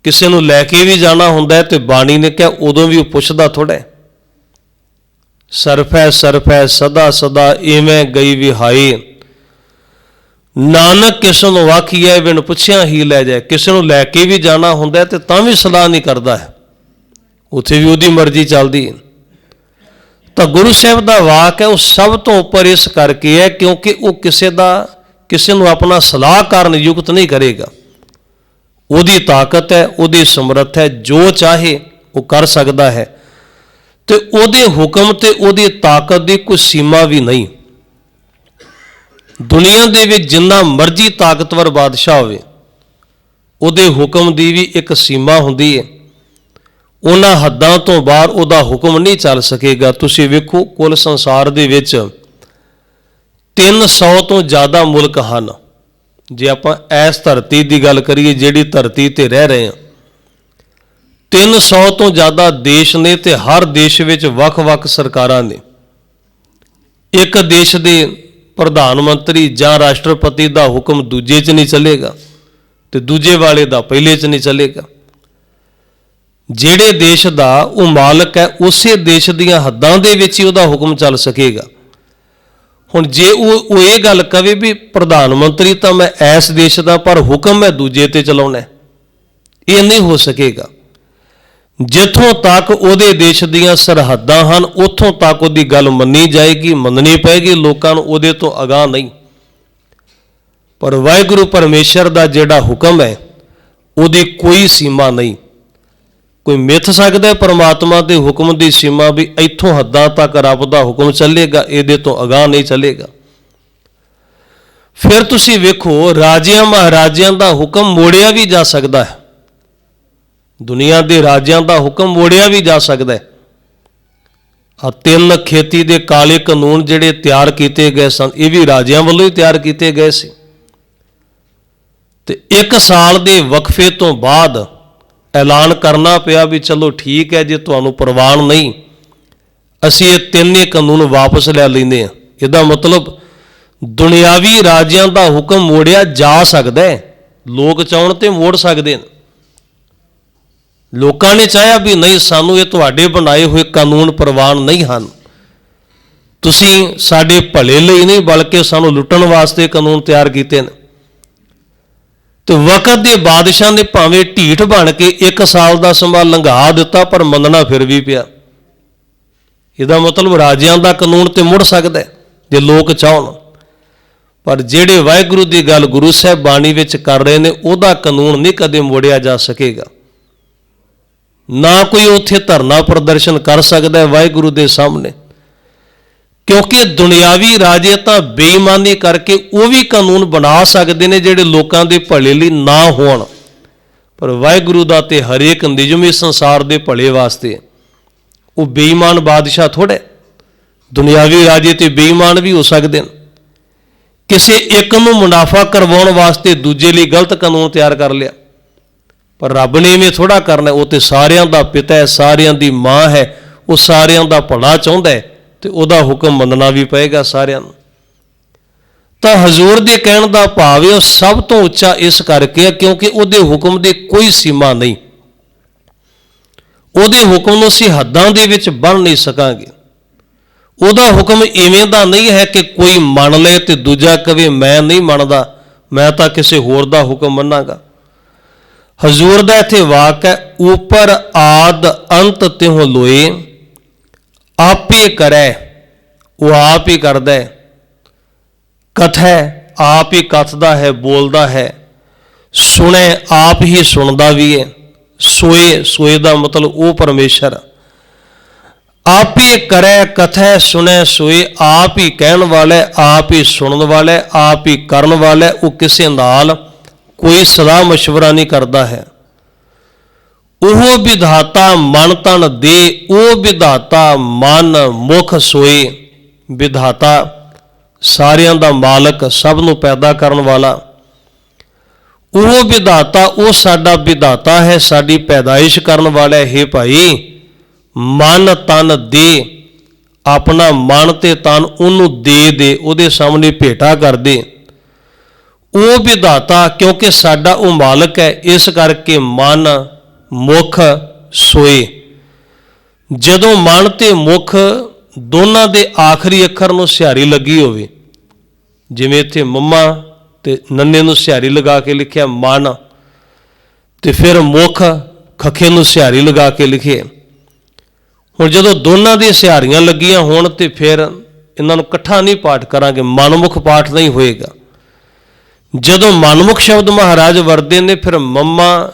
ਕਿਸੇ ਨੂੰ ਲੈ ਕੇ ਵੀ ਜਾਣਾ ਹੁੰਦਾ ਤੇ ਬਾਣੀ ਨੇ ਕਿਹਾ ਉਦੋਂ ਵੀ ਉਹ ਪੁੱਛਦਾ ਥੋੜ੍ਹਾ। ਸਰਫੈ ਸਰਫੈ ਸਦਾ ਸਦਾ ਇਵੇਂ ਗਈ ਵਿਹਾਈ, ਨਾਨਕ ਕਿਸ ਨੂੰ ਵਾਖੀਐ ਬਿਨ ਪੁੱਛਿਆ ਹੀ ਲੈ ਜਾਏ। ਕਿਸੇ ਨੂੰ ਲੈ ਕੇ ਵੀ ਜਾਣਾ ਹੁੰਦਾ ਤੇ ਤਾਂ ਵੀ ਸਲਾਹ ਨਹੀਂ ਕਰਦਾ ਹੈ, ਉੱਥੇ ਵੀ ਉਹਦੀ ਮਰਜ਼ੀ ਚੱਲਦੀ ਹੈ। ਤਾਂ ਗੁਰੂ ਸਾਹਿਬ ਦਾ ਵਾਕ ਹੈ ਉਹ ਸਭ ਤੋਂ ਉੱਪਰ ਇਸ ਕਰਕੇ ਹੈ ਕਿਉਂਕਿ ਉਹ ਕਿਸੇ ਨੂੰ ਆਪਣਾ ਸਲਾਹਕਾਰ ਨਿਯੁਕਤ ਨਹੀਂ ਕਰੇਗਾ। ਉਹਦੀ ਤਾਕਤ ਹੈ, ਉਹਦੀ ਸਮਰੱਥ ਹੈ, ਜੋ ਚਾਹੇ ਉਹ ਕਰ ਸਕਦਾ ਹੈ ਤੇ ਉਹਦੇ ਹੁਕਮ ਤੇ ਉਹਦੀ ਤਾਕਤ ਦੀ ਕੋਈ ਸੀਮਾ ਵੀ ਨਹੀਂ। ਦੁਨੀਆ ਦੇ ਵਿੱਚ ਜਿੰਨਾ ਮਰਜ਼ੀ ਤਾਕਤਵਰ ਬਾਦਸ਼ਾਹ ਹੋਵੇ, ਉਹਦੇ ਹੁਕਮ ਦੀ ਵੀ ਇੱਕ ਸੀਮਾ ਹੁੰਦੀ ਹੈ। ਉਹਨਾਂ ਹੱਦਾਂ ਤੋਂ ਬਾਹਰ ਉਹਦਾ ਹੁਕਮ ਨਹੀਂ ਚੱਲ ਸਕੇਗਾ। ਤੁਸੀਂ ਵੇਖੋ ਕੁੱਲ ਸੰਸਾਰ ਦੇ ਵਿੱਚ 300 ਤੋਂ ਜ਼ਿਆਦਾ ਮੁਲਕ ਹਨ। ਜੇ ਆਪਾਂ ਇਸ ਧਰਤੀ ਦੀ ਗੱਲ ਕਰੀਏ, ਜਿਹੜੀ ਧਰਤੀ ਤੇ ਰਹਿ ਰਹੇ ਹਾਂ, 300 ਤੋਂ ਜ਼ਿਆਦਾ ਦੇਸ਼ ਨੇ ਤੇ ਹਰ ਦੇਸ਼ ਵਿੱਚ ਵੱਖ-ਵੱਖ ਸਰਕਾਰਾਂ ਨੇ। ਇੱਕ ਦੇਸ਼ ਦੇ ਪ੍ਰਧਾਨ ਮੰਤਰੀ ਜਾਂ ਰਾਸ਼ਟਰਪਤੀ ਦਾ ਹੁਕਮ ਦੂਜੇ 'ਚ ਨਹੀਂ ਚੱਲੇਗਾ ਤੇ ਦੂਜੇ ਵਾਲੇ ਦਾ ਪਹਿਲੇ 'ਚ ਨਹੀਂ ਚੱਲੇਗਾ। ਜਿਹੜੇ ਦੇਸ਼ ਦਾ ਉਹ ਮਾਲਕ ਹੈ, ਉਸੇ ਦੇਸ਼ ਦੀਆਂ ਹੱਦਾਂ ਦੇ ਵਿੱਚ ਹੀ ਉਹਦਾ ਹੁਕਮ ਚੱਲ ਸਕੇਗਾ। ਹੁਣ ਜੇ ਉਹ ਇਹ ਗੱਲ ਕਵੇ ਵੀ ਪ੍ਰਧਾਨ ਮੰਤਰੀ ਤਾਂ ਮੈਂ ਇਸ ਦੇਸ਼ ਦਾ, ਪਰ ਹੁਕਮ ਮੈਂ ਦੂਜੇ ਤੇ ਚਲਾਉਣਾ, ਇਹ ਨਹੀਂ ਹੋ ਸਕੇਗਾ। ਜਿੱਥੋਂ ਤੱਕ ਉਹਦੇ ਦੇਸ਼ ਦੀਆਂ ਸਰਹੱਦਾਂ ਹਨ ਉੱਥੋਂ ਤੱਕ ਉਹਦੀ ਗੱਲ ਮੰਨੀ ਜਾਏਗੀ, ਮੰਨਣੀ ਪਏਗੀ, ਲੋਕਾਂ ਨੂੰ ਉਹਦੇ ਤੋਂ ਅਗਾਂਹ ਨਹੀਂ। ਪਰ ਵਾਹਿਗੁਰੂ ਪਰਮੇਸ਼ਰ ਦਾ ਜਿਹੜਾ ਹੁਕਮ ਹੈ ਉਹਦੀ ਕੋਈ ਸੀਮਾ ਨਹੀਂ। ਕੋਈ ਮਿੱਥ ਸਕਦਾ ਪਰਮਾਤਮਾ ਦੇ ਹੁਕਮ ਦੀ ਸੀਮਾ ਵੀ ਇੱਥੋਂ ਹੱਦਾਂ ਤੱਕ ਰੱਬ ਦਾ ਹੁਕਮ ਚੱਲੇਗਾ, ਇਹਦੇ ਤੋਂ ਅਗਾਂਹ ਨਹੀਂ ਚੱਲੇਗਾ। ਫਿਰ ਤੁਸੀਂ ਵੇਖੋ, ਰਾਜਿਆਂ ਮਹਾਰਾਜਿਆਂ ਦਾ ਹੁਕਮ ਮੋੜਿਆ ਵੀ ਜਾ ਸਕਦਾ ਹੈ। ਦੁਨੀਆ ਦੇ ਰਾਜਿਆਂ ਦਾ ਹੁਕਮ ਮੋੜਿਆ ਵੀ ਜਾ ਸਕਦਾ ਹੈ। ਆ 3 ਖੇਤੀ ਦੇ ਕਾਲੇ ਕਾਨੂੰਨ ਜਿਹੜੇ ਤਿਆਰ ਕੀਤੇ ਗਏ ਸਨ, ਇਹ ਵੀ ਰਾਜਿਆਂ ਵੱਲੋਂ ਹੀ ਤਿਆਰ ਕੀਤੇ ਗਏ ਸੀ। ਤੇ 1 ਸਾਲ ਦੇ ਵਕਫੇ ਤੋਂ ਬਾਅਦ ਐਲਾਨ ਕਰਨਾ ਪਿਆ ਵੀ ਚਲੋ ਠੀਕ ਹੈ, ਜੇ ਤੁਹਾਨੂੰ ਪ੍ਰਵਾਨ ਨਹੀਂ, ਅਸੀਂ ਇਹ 3 ਕਾਨੂੰਨ ਵਾਪਸ ਲੈ ਲੈਂਦੇ ਹਾਂ। ਇਹਦਾ ਮਤਲਬ ਦੁਨਿਆਵੀ ਰਾਜਿਆਂ ਦਾ ਹੁਕਮ ਮੋੜਿਆ ਜਾ ਸਕਦਾ ਹੈ। ਲੋਕ ਚਾਹਣ ਤੇ ਮੋੜ ਸਕਦੇ ਨੇ। ਲੋਕਾਂ ਨੇ ਚਾਹਿਆ ਵੀ ਨਹੀਂ, ਸਾਨੂੰ ਇਹ ਤੁਹਾਡੇ ਬਣਾਏ ਹੋਏ ਕਾਨੂੰਨ ਪ੍ਰਵਾਨ ਨਹੀਂ ਹਨ, ਤੁਸੀਂ ਸਾਡੇ ਭਲੇ ਲਈ ਨਹੀਂ ਬਲਕਿ ਸਾਨੂੰ ਲੁੱਟਣ ਵਾਸਤੇ ਕਾਨੂੰਨ ਤਿਆਰ ਕੀਤੇ ਨੇ। ਤੇ ਵਕਤ ਦੇ ਬਾਦਸ਼ਾਹ ਨੇ ਭਾਵੇਂ ਢੀਠ ਬਣ ਕੇ 1 ਸਾਲ ਦਾ ਸਮਾਂ ਲੰਘਾ ਦਿੱਤਾ, ਪਰ ਮੰਨਣਾ ਫਿਰ ਵੀ ਪਿਆ। ਇਹਦਾ ਮਤਲਬ ਰਾਜਿਆਂ ਦਾ ਕਾਨੂੰਨ ਤੇ ਮੁੜ ਸਕਦਾ ਜੇ ਲੋਕ ਚਾਹਣ, ਪਰ ਜਿਹੜੇ ਵਾਹਿਗੁਰੂ ਦੀ ਗੱਲ ਗੁਰੂ ਸਾਹਿਬ ਬਾਣੀ ਵਿੱਚ ਕਰ ਰਹੇ ਨੇ ਉਹਦਾ ਕਾਨੂੰਨ ਨਹੀਂ ਕਦੇ ਮੋੜਿਆ ਜਾ ਸਕੇਗਾ। ਨਾ ਕੋਈ ਉੱਥੇ ਧਰਨਾ ਪ੍ਰਦਰਸ਼ਨ ਕਰ ਸਕਦਾ ਹੈ ਵਾਹਿਗੁਰੂ ਦੇ ਸਾਹਮਣੇ, ਕਿਉਂਕਿ ਦੁਨਿਆਵੀ ਰਾਜੇ ਤਾਂ ਬੇਈਮਾਨੀ ਕਰਕੇ ਉਹ ਵੀ ਕਾਨੂੰਨ ਬਣਾ ਸਕਦੇ ਨੇ ਜਿਹੜੇ ਲੋਕਾਂ ਦੇ ਭਲੇ ਲਈ ਨਾ ਹੋਣ, ਪਰ ਵਾਹਿਗੁਰੂ ਦਾ ਤੇ ਹਰੇਕ ਨਿਯਮ ਇਸ ਸੰਸਾਰ ਦੇ ਭਲੇ ਵਾਸਤੇ। ਉਹ ਬੇਈਮਾਨ ਬਾਦਸ਼ਾਹ ਥੋੜ੍ਹਾ, ਦੁਨਿਆਵੀ ਰਾਜੇ ਤੇ ਬੇਈਮਾਨ ਵੀ ਹੋ ਸਕਦੇ ਨੇ। ਕਿਸੇ ਇੱਕ ਨੂੰ ਮੁਨਾਫਾ ਕਰਵਾਉਣ ਵਾਸਤੇ ਦੂਜੇ ਲਈ ਗਲਤ ਕਾਨੂੰਨ ਤਿਆਰ ਕਰ ਲਿਆ, ਪਰ ਰੱਬ ਨੇ ਇਵੇਂ ਥੋੜ੍ਹਾ ਕਰਨਾ। ਉਹ ਤੇ ਸਾਰਿਆਂ ਦਾ ਪਿਤਾ ਹੈ, ਸਾਰਿਆਂ ਦੀ ਮਾਂ ਹੈ, ਉਹ ਸਾਰਿਆਂ ਦਾ ਭਲਾ ਚਾਹੁੰਦਾ ਹੈ ਤੇ ਉਹਦਾ ਹੁਕਮ ਮੰਨਣਾ ਵੀ ਪਏਗਾ ਸਾਰਿਆਂ ਨੂੰ। ਤਾਂ ਹਜ਼ੂਰ ਦੇ ਕਹਿਣ ਦਾ ਭਾਵ ਹੈ ਉਹ ਸਭ ਤੋਂ ਉੱਚਾ ਇਸ ਕਰਕੇ ਹੈ ਕਿਉਂਕਿ ਉਹਦੇ ਹੁਕਮ ਦੀ ਕੋਈ ਸੀਮਾ ਨਹੀਂ। ਉਹਦੇ ਹੁਕਮ ਨੂੰ ਅਸੀਂ ਹੱਦਾਂ ਦੇ ਵਿੱਚ ਬੰਨ੍ਹ ਨਹੀਂ ਸਕਾਂਗੇ। ਉਹਦਾ ਹੁਕਮ ਇਵੇਂ ਦਾ ਨਹੀਂ ਹੈ ਕਿ ਕੋਈ ਮੰਨ ਲਏ ਤੇ ਦੂਜਾ ਕਵੇ ਮੈਂ ਨਹੀਂ ਮੰਨਦਾ, ਮੈਂ ਤਾਂ ਕਿਸੇ ਹੋਰ ਦਾ ਹੁਕਮ ਮੰਨਾਂਗਾ। ਹਜ਼ੂਰ ਦਾ ਇੱਥੇ ਵਾਕ ਹੈ, ਉਪਰ ਆਦ ਅੰਤ ਤਿਹੁ ਲੋਏ, ਆਪੇ ਕਰੈ, ਉਹ ਆਪ ਹੀ ਕਰਦਾ ਹੈ। ਕਥੈ, ਆਪ ਹੀ ਕਥਦਾ ਹੈ, ਬੋਲਦਾ ਹੈ। ਸੁਣੈ, ਆਪ ਹੀ ਸੁਣਦਾ ਵੀ ਹੈ। ਸੋਏ, ਸੋਏ ਦਾ ਮਤਲਬ ਉਹ ਪਰਮੇਸ਼ਰ। ਆਪੇ ਕਰੈ ਕਥੈ ਸੁਣੈ ਸੋਏ, ਆਪ ਹੀ ਕਹਿਣ ਵਾਲਾ, ਆਪ ਹੀ ਸੁਣਨ ਵਾਲਾ, ਆਪ ਹੀ ਕਰਨ ਵਾਲਾ। ਉਹ ਕਿਸੇ ਨਾਲ ਕੋਈ ਸਲਾਹ ਮਸ਼ਵਰਾ ਨਹੀਂ ਕਰਦਾ ਹੈ। ਉਹ ਵਿਧਾਤਾ ਮਨ ਤਨ ਦੇ, ਉਹ ਵਿਧਾਤਾ ਮਨ ਮੁਖ ਸੋਏ। ਵਿਧਾਤਾ ਸਾਰਿਆਂ ਦਾ ਮਾਲਕ, ਸਭ ਨੂੰ ਪੈਦਾ ਕਰਨ ਵਾਲਾ। ਉਹ ਵਿਧਾਤਾ, ਉਹ ਸਾਡਾ ਵਿਧਾਤਾ ਹੈ, ਸਾਡੀ ਪੈਦਾਇਸ਼ ਕਰਨ ਵਾਲਾ ਹੈ। ਭਾਈ ਮਨ ਤਨ ਦੇ, ਆਪਣਾ ਮਨ ਤੇ ਤਨ ਉਹਨੂੰ ਦੇ, ਉਹਦੇ ਸਾਹਮਣੇ ਭੇਟਾ ਕਰ ਦੇ। ਉਹ ਵਿਧਾਤਾ ਕਿਉਂਕਿ ਸਾਡਾ ਉਹ ਮਾਲਕ ਹੈ, ਇਸ ਕਰਕੇ ਮਨ ਮੁਖ ਸੋਏ। ਜਦੋਂ ਮਨ ਤੇ ਮੁਖ ਦੋਨਾਂ ਦੇ ਆਖਰੀ ਅੱਖਰ ਨੂੰ ਸਿਹਾਰੀ ਲੱਗੀ ਹੋਵੇ, ਜਿਵੇਂ ਇੱਥੇ ਮੰਮਾ ਤੇ ਨੰਨੇ ਨੂੰ ਸਿਹਾਰੀ ਲਗਾ ਕੇ ਲਿਖਿਆ ਮਨ, ਤੇ ਫਿਰ ਮੁਖ ਖੱਖੇ ਨੂੰ ਸਿਹਾਰੀ ਲਗਾ ਕੇ ਲਿਖੇ। ਹੁਣ ਜਦੋਂ ਦੋਨਾਂ ਦੀਆਂ ਸਿਹਾਰੀਆਂ ਲੱਗੀਆਂ ਹੋਣ ਤੇ ਫਿਰ ਇਹਨਾਂ ਨੂੰ ਇਕੱਠਾ ਨਹੀਂ ਪਾਠ ਕਰਾਂਗੇ, ਮਨਮੁਖ ਪਾਠ ਨਹੀਂ ਹੋਏਗਾ। ਜਦੋਂ ਮਨਮੁਖ ਸ਼ਬਦ ਮਹਾਰਾਜ ਵਰਦੇ ਨੇ ਫਿਰ ਮੰਮਾ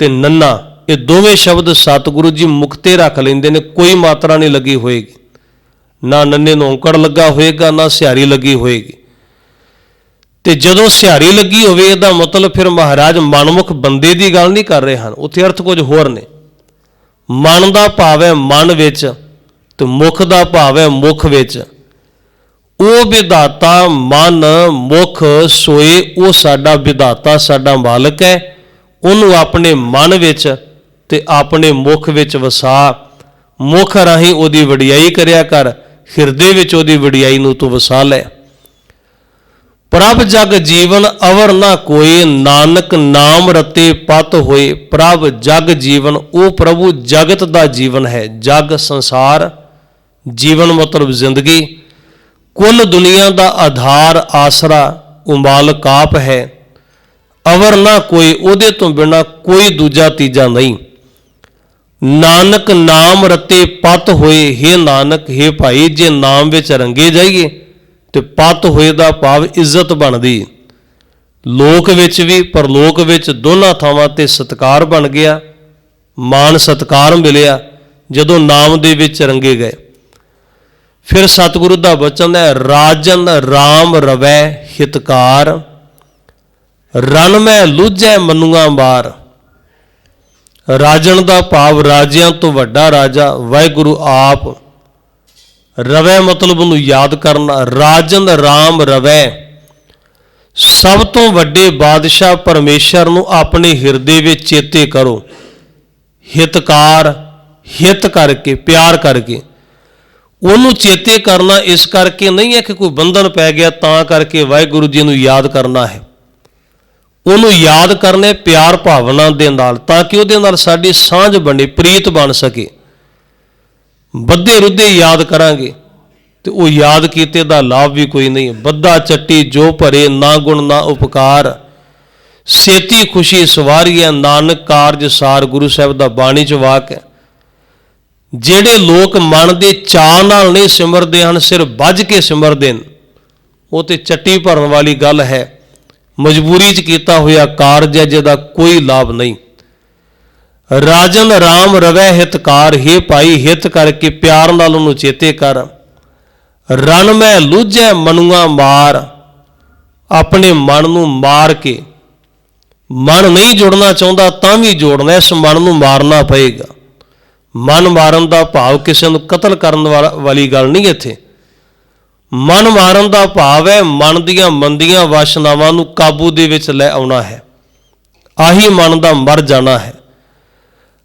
ਤੇ ਨੰਨਾ, ਇਹ ਦੋਵੇਂ ਸ਼ਬਦ ਸਤਿਗੁਰੂ ਜੀ ਮੁਕਤੇ ਰੱਖ ਲੈਂਦੇ ਨੇ, ਕੋਈ ਮਾਤਰਾ ਨਹੀਂ ਲੱਗੀ ਹੋਏਗੀ, ਨਾ ਨੰਨੇ ਨੂੰ ਔਂਕੜ ਲੱਗਾ ਹੋਏਗਾ, ਨਾ ਸਿਹਾਰੀ ਲੱਗੀ ਹੋਏਗੀ। ਤੇ ਜਦੋਂ ਸਿਹਾਰੀ ਲੱਗੀ ਹੋਵੇ ਇਹਦਾ ਮਤਲਬ ਫਿਰ ਮਹਾਰਾਜ ਮਨਮੁਖ ਬੰਦੇ ਦੀ ਗੱਲ ਨਹੀਂ ਕਰ ਰਹੇ ਹਨ, ਉੱਥੇ ਅਰਥ ਕੁਝ ਹੋਰ ਨੇ। ਮਨ ਦਾ ਭਾਵ ਹੈ ਮਨ ਵਿੱਚ ਤੇ ਮੁਖ ਦਾ ਭਾਵ ਹੈ ਮੁਖ ਵਿੱਚ। ਉਹ ਵਿਧਾਤਾ ਮਨ ਮੁਖ ਸੋਏ, ਉਹ ਸਾਡਾ ਵਿਧਾਤਾ, ਸਾਡਾ ਮਾਲਕ ਹੈ। ਉਹਨੂੰ ਆਪਣੇ ਮਨ ਵਿੱਚ ਤੇ ਆਪਣੇ ਮੁਖ ਵਿੱਚ ਵਸਾ। ਮੁਖ ਰਾਹੀਂ ਉਹਦੀ ਵਡਿਆਈ ਕਰਿਆ ਕਰ, ਹਿਰਦੇ ਵਿੱਚ ਉਹਦੀ ਵਡਿਆਈ ਨੂੰ ਤੂੰ ਵਸਾ ਲੈ। ਪ੍ਰਭ ਜਗ ਜੀਵਨ ਅਵਰ ਨਾ ਕੋਏ, ਨਾਨਕ ਨਾਮ ਰਤੇ ਪਤ ਹੋਏ। ਪ੍ਰਭ ਜਗ ਜੀਵਨ, ਉਹ ਪ੍ਰਭੂ ਜਗਤ ਦਾ ਜੀਵਨ ਹੈ। ਜਗ ਸੰਸਾਰ, ਜੀਵਨ ਮਤਲਬ ਜ਼ਿੰਦਗੀ, ਕੁੱਲ ਦੁਨੀਆ ਦਾ ਆਧਾਰ ਆਸਰਾ ਉਹ ਮਾਲਕ ਆਪ ਹੈ। ਅਵਰ ਨਾ ਕੋਈ, ਉਹਦੇ ਤੋਂ ਬਿਨਾਂ ਕੋਈ ਦੂਜਾ ਤੀਜਾ ਨਹੀਂ। ਨਾਨਕ ਨਾਮ ਰਤੇ ਪਤ ਹੋਏ। हे ਨਾਨਕ, हे ਭਾਈ, ਜੇ ਨਾਮ ਵਿੱਚ ਰੰਗੇ ਜਾਈਏ ਤੇ ਪਤ ਹੋਏ ਦਾ ਭਾਵ ਇੱਜ਼ਤ ਬਣਦੀ, ਲੋਕ ਵਿੱਚ ਵੀ ਪਰਲੋਕ ਵਿੱਚ, ਦੋਨਾਂ ਥਾਵਾਂ ਤੇ ਸਤਿਕਾਰ ਬਣ ਗਿਆ, ਮਾਣ ਸਤਿਕਾਰ ਮਿਲਿਆ ਜਦੋਂ ਨਾਮ ਦੇ ਵਿੱਚ ਰੰਗੇ ਗਏ। ਫਿਰ ਸਤਿਗੁਰੂ ਦਾ ਬਚਨ ਹੈ, ਰਾਜਨ ਰਾਮ ਰਵੈ ਹਿਤਕਾਰ, ਰਨ ਮੈਂ ਲੂਝੈ ਮਨੂਆ ਮਾਰ। ਰਾਜਨ ਦਾ ਭਾਵ ਰਾਜਿਆਂ ਤੋਂ ਵੱਡਾ ਰਾਜਾ ਵਾਹਿਗੁਰੂ ਆਪ। ਰਵੈ ਮਤਲਬ ਉਹਨੂੰ ਯਾਦ ਕਰਨਾ। ਰਾਜਨ ਰਾਮ ਰਵੈ, ਸਭ ਤੋਂ ਵੱਡੇ ਬਾਦਸ਼ਾਹ ਪਰਮੇਸ਼ਰ ਨੂੰ ਆਪਣੇ ਹਿਰਦੇ ਵਿੱਚ ਚੇਤੇ ਕਰੋ। ਹਿਤਕਾਰ, ਹਿਤ ਕਰਕੇ, ਪਿਆਰ ਕਰਕੇ। ਉਹਨੂੰ ਚੇਤੇ ਕਰਨਾ ਇਸ ਕਰਕੇ ਨਹੀਂ ਹੈ ਕਿ ਕੋਈ ਬੰਧਨ ਪੈ ਗਿਆ ਤਾਂ ਕਰਕੇ ਵਾਹਿਗੁਰੂ ਜੀ ਨੂੰ ਯਾਦ ਕਰਨਾ ਹੈ। ਉਹਨੂੰ ਯਾਦ ਕਰਨਾ ਪਿਆਰ ਭਾਵਨਾ ਦੇ ਨਾਲ, ਤਾਂ ਕਿ ਉਹਦੇ ਨਾਲ ਸਾਡੀ ਸਾਂਝ ਬਣੇ, ਪ੍ਰੀਤ ਬਣ ਸਕੇ। ਬੱਧੇ ਰੁੱਧੇ ਯਾਦ ਕਰਾਂਗੇ ਤੇ ਉਹ ਯਾਦ ਕੀਤੇ ਦਾ ਲਾਭ ਵੀ ਕੋਈ ਨਹੀਂ। ਬੱਧਾ ਚੱਟੀ ਜੋ ਭਰੇ, ਨਾ ਗੁਣ ਨਾ ਉਪਕਾਰ, ਸੇਤੀ ਖੁਸ਼ੀ ਸਵਾਰੀਐ, ਨਾਨਕ ਕਾਰਜ ਸਾਰ। ਗੁਰੂ ਸਾਹਿਬ ਦਾ ਬਾਣੀ 'ਚ ਵਾਕ ਹੈ। ਜਿਹੜੇ ਲੋਕ ਮਨ ਦੇ ਚਾਅ ਨਾਲ ਨਹੀਂ ਸਿਮਰਦੇ ਹਨ, ਸਿਰਫ ਬੱਝ ਕੇ ਸਿਮਰਦੇ ਨੇ, ਉਹ ਤੇ ਚੱਟੀ ਭਰਨ ਵਾਲੀ ਗੱਲ ਹੈ। ਮਜਬੂਰੀ 'ਚ ਕੀਤਾ ਹੋਇਆ ਕਾਰਜ ਹੈ ਜਿਹਦਾ ਕੋਈ ਲਾਭ ਨਹੀਂ। ਰਾਜਨ ਰਾਮ ਰਵੈ ਹਿਤਕਾਰ, हे ਭਾਈ, ਹਿਤ ਕਰਕੇ ਪਿਆਰ ਨਾਲ ਉਹਨੂੰ ਚੇਤੇ ਕਰ। ਰਨ ਮੈਂ ਲੂਝੈ ਮਨੂਆ ਮਾਰ, ਆਪਣੇ ਮਨ ਨੂੰ ਮਾਰ ਕੇ। ਮਨ ਨਹੀਂ ਜੁੜਨਾ ਚਾਹੁੰਦਾ ਤਾਂ ਵੀ ਜੋੜਨਾ, ਇਸ ਮਨ ਨੂੰ ਮਾਰਨਾ ਪਏਗਾ। ਮਨ ਮਾਰਨ ਦਾ ਭਾਵ ਕਿਸੇ ਨੂੰ ਕਤਲ ਕਰਨ ਵਾਲੀ ਗੱਲ ਨਹੀਂ ਇੱਥੇ। ਮਨ ਮਾਰਨ ਦਾ ਭਾਵ ਹੈ ਮਨ ਦੀਆਂ ਮੰਦੀਆਂ ਵਾਸ਼ਨਾਵਾਂ ਨੂੰ ਕਾਬੂ ਦੇ ਵਿੱਚ ਲੈ ਆਉਣਾ ਹੈ। ਆਹੀ ਮਨ ਦਾ ਮਰ ਜਾਣਾ ਹੈ।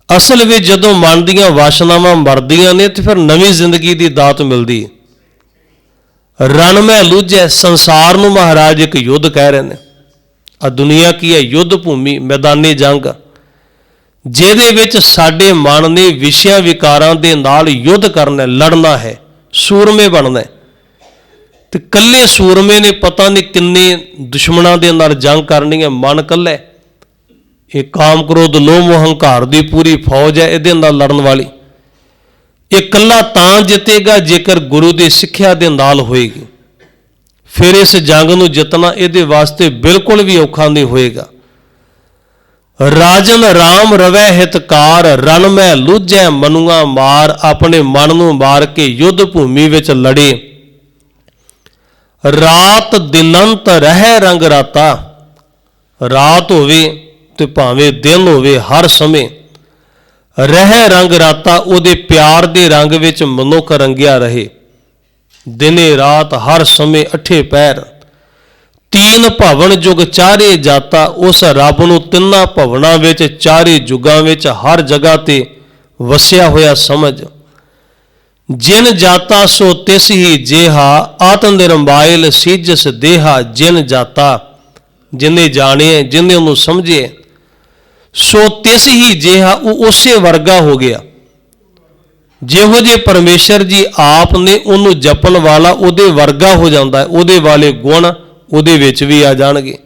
ਅਸਲ ਵਿੱਚ ਜਦੋਂ ਮਨ ਦੀਆਂ ਵਾਸ਼ਨਾਵਾਂ ਮਰਦੀਆਂ ਨੇ ਤੇ ਫਿਰ ਨਵੀਂ ਜ਼ਿੰਦਗੀ ਦੀ ਦਾਤ ਮਿਲਦੀ ਹੈ। ਰਨ ਮੈਂ ਲੂਝੈ, ਸੰਸਾਰ ਨੂੰ ਮਹਾਰਾਜ ਇੱਕ ਯੁੱਧ ਕਹਿ ਰਹੇ ਨੇ। ਆ ਦੁਨੀਆ ਕੀ ਹੈ? ਯੁੱਧ ਭੂਮੀ, ਮੈਦਾਨੀ ਜੰਗ, ਜਿਹਦੇ ਵਿੱਚ ਸਾਡੇ ਮਨ ਨੇ ਵਿਸ਼ਿਆਂ ਵਿਕਾਰਾਂ ਦੇ ਨਾਲ ਯੁੱਧ ਕਰਨਾ, ਲੜਨਾ ਹੈ, ਸੂਰਮੇ ਬਣਨਾ। ਤੇ ਇਕੱਲੇ ਸੂਰਮੇ ਨੇ ਪਤਾ ਨਹੀਂ ਕਿੰਨੇ ਦੁਸ਼ਮਣਾਂ ਦੇ ਨਾਲ ਜੰਗ ਕਰਨੀ ਹੈ। ਮਨ ਇਕੱਲਾ, ਇਹ ਕਾਮ ਕ੍ਰੋਧ ਲੋਭ ਮੋਹ ਹੰਕਾਰ ਦੀ ਪੂਰੀ ਫੌਜ ਹੈ ਇਹਦੇ ਨਾਲ ਲੜਨ ਵਾਲੀ। ਇਹ ਇਕੱਲਾ ਤਾਂ ਜਿੱਤੇਗਾ ਜੇਕਰ ਗੁਰੂ ਦੀ ਸਿੱਖਿਆ ਦੇ ਨਾਲ ਹੋਏਗੀ। ਫਿਰ ਇਸ ਜੰਗ ਨੂੰ ਜਿੱਤਣਾ ਇਹਦੇ ਵਾਸਤੇ ਬਿਲਕੁਲ ਵੀ ਔਖਾ ਨਹੀਂ ਹੋਏਗਾ। ਰਾਜਨ ਰਾਮ ਰਵੈ ਹਿਤਕਾਰ, ਰਨ ਮੈਂ ਲੂਝੈ ਮਨੂਆ ਮਾਰ। ਆਪਣੇ ਮਨ ਨੂੰ ਮਾਰ ਕੇ ਯੁੱਧ ਭੂਮੀ ਵਿੱਚ ਲੜੇ। ਰਾਤ ਦਿਨੰਤ ਰਹਿ ਰੰਗ ਰਾਤਾ, ਰਾਤ ਹੋਵੇ ਤੇ ਭਾਵੇਂ ਦਿਨ ਹੋਵੇ, ਹਰ ਸਮੇਂ ਰਹਿ ਰੰਗ ਰਾਤਾ, ਉਹਦੇ ਪਿਆਰ ਦੇ ਰੰਗ ਵਿੱਚ ਮਨੁੱਖ ਰੰਗਿਆ ਰਹੇ। ਦਿਨੇ ਰਾਤ ਹਰ ਸਮੇਂ ਅਠੇ ਪਹਿਰ, ਤੀਨ ਭਵਨ ਜੁਗ ਚਾਰੇ ਜਾਤਾ। ਉਸ ਰੱਬ ਨੂੰ ਤਿੰਨਾਂ ਭਵਨਾਂ ਵਿੱਚ, ਚਾਰੇ ਜੁਗਾਂ ਵਿੱਚ, ਹਰ ਜਗ੍ਹਾ ਤੇ ਵਸਿਆ ਹੋਇਆ ਸਮਝ। ਜਿਨ ਜਾਤਾ ਸੋ ਤਿਸ ਹੀ ਜੇਹਾ, ਆਤਮ ਨਿਰਮਾਇਲ ਸੀਜਸ ਦੇਹਾ। ਜਿਨ ਜਾਤਾ, ਜਿਨੇ ਜਾਣੇ, ਜਿਨੇ ਉਹਨੂੰ ਸਮਝੇ, ਸੋ ਤਿਸ ਹੀ ਜੇਹਾ, ਉਹ ਉਸੇ ਵਰਗਾ ਹੋ ਗਿਆ। ਜਿਹੋ ਜੇ ਪਰਮੇਸ਼ਰ ਜੀ ਆਪ ਨੇ ਉਹਨੂੰ ਜਪਣ ਵਾਲਾ ਉਹਦੇ ਵਰਗਾ ਹੋ ਜਾਂਦਾ ਹੈ। ਉਹਦੇ ਵਾਲੇ ਗੁਣ ਉਹਦੇ ਵਿੱਚ ਵੀ ਆ ਜਾਣਗੇ।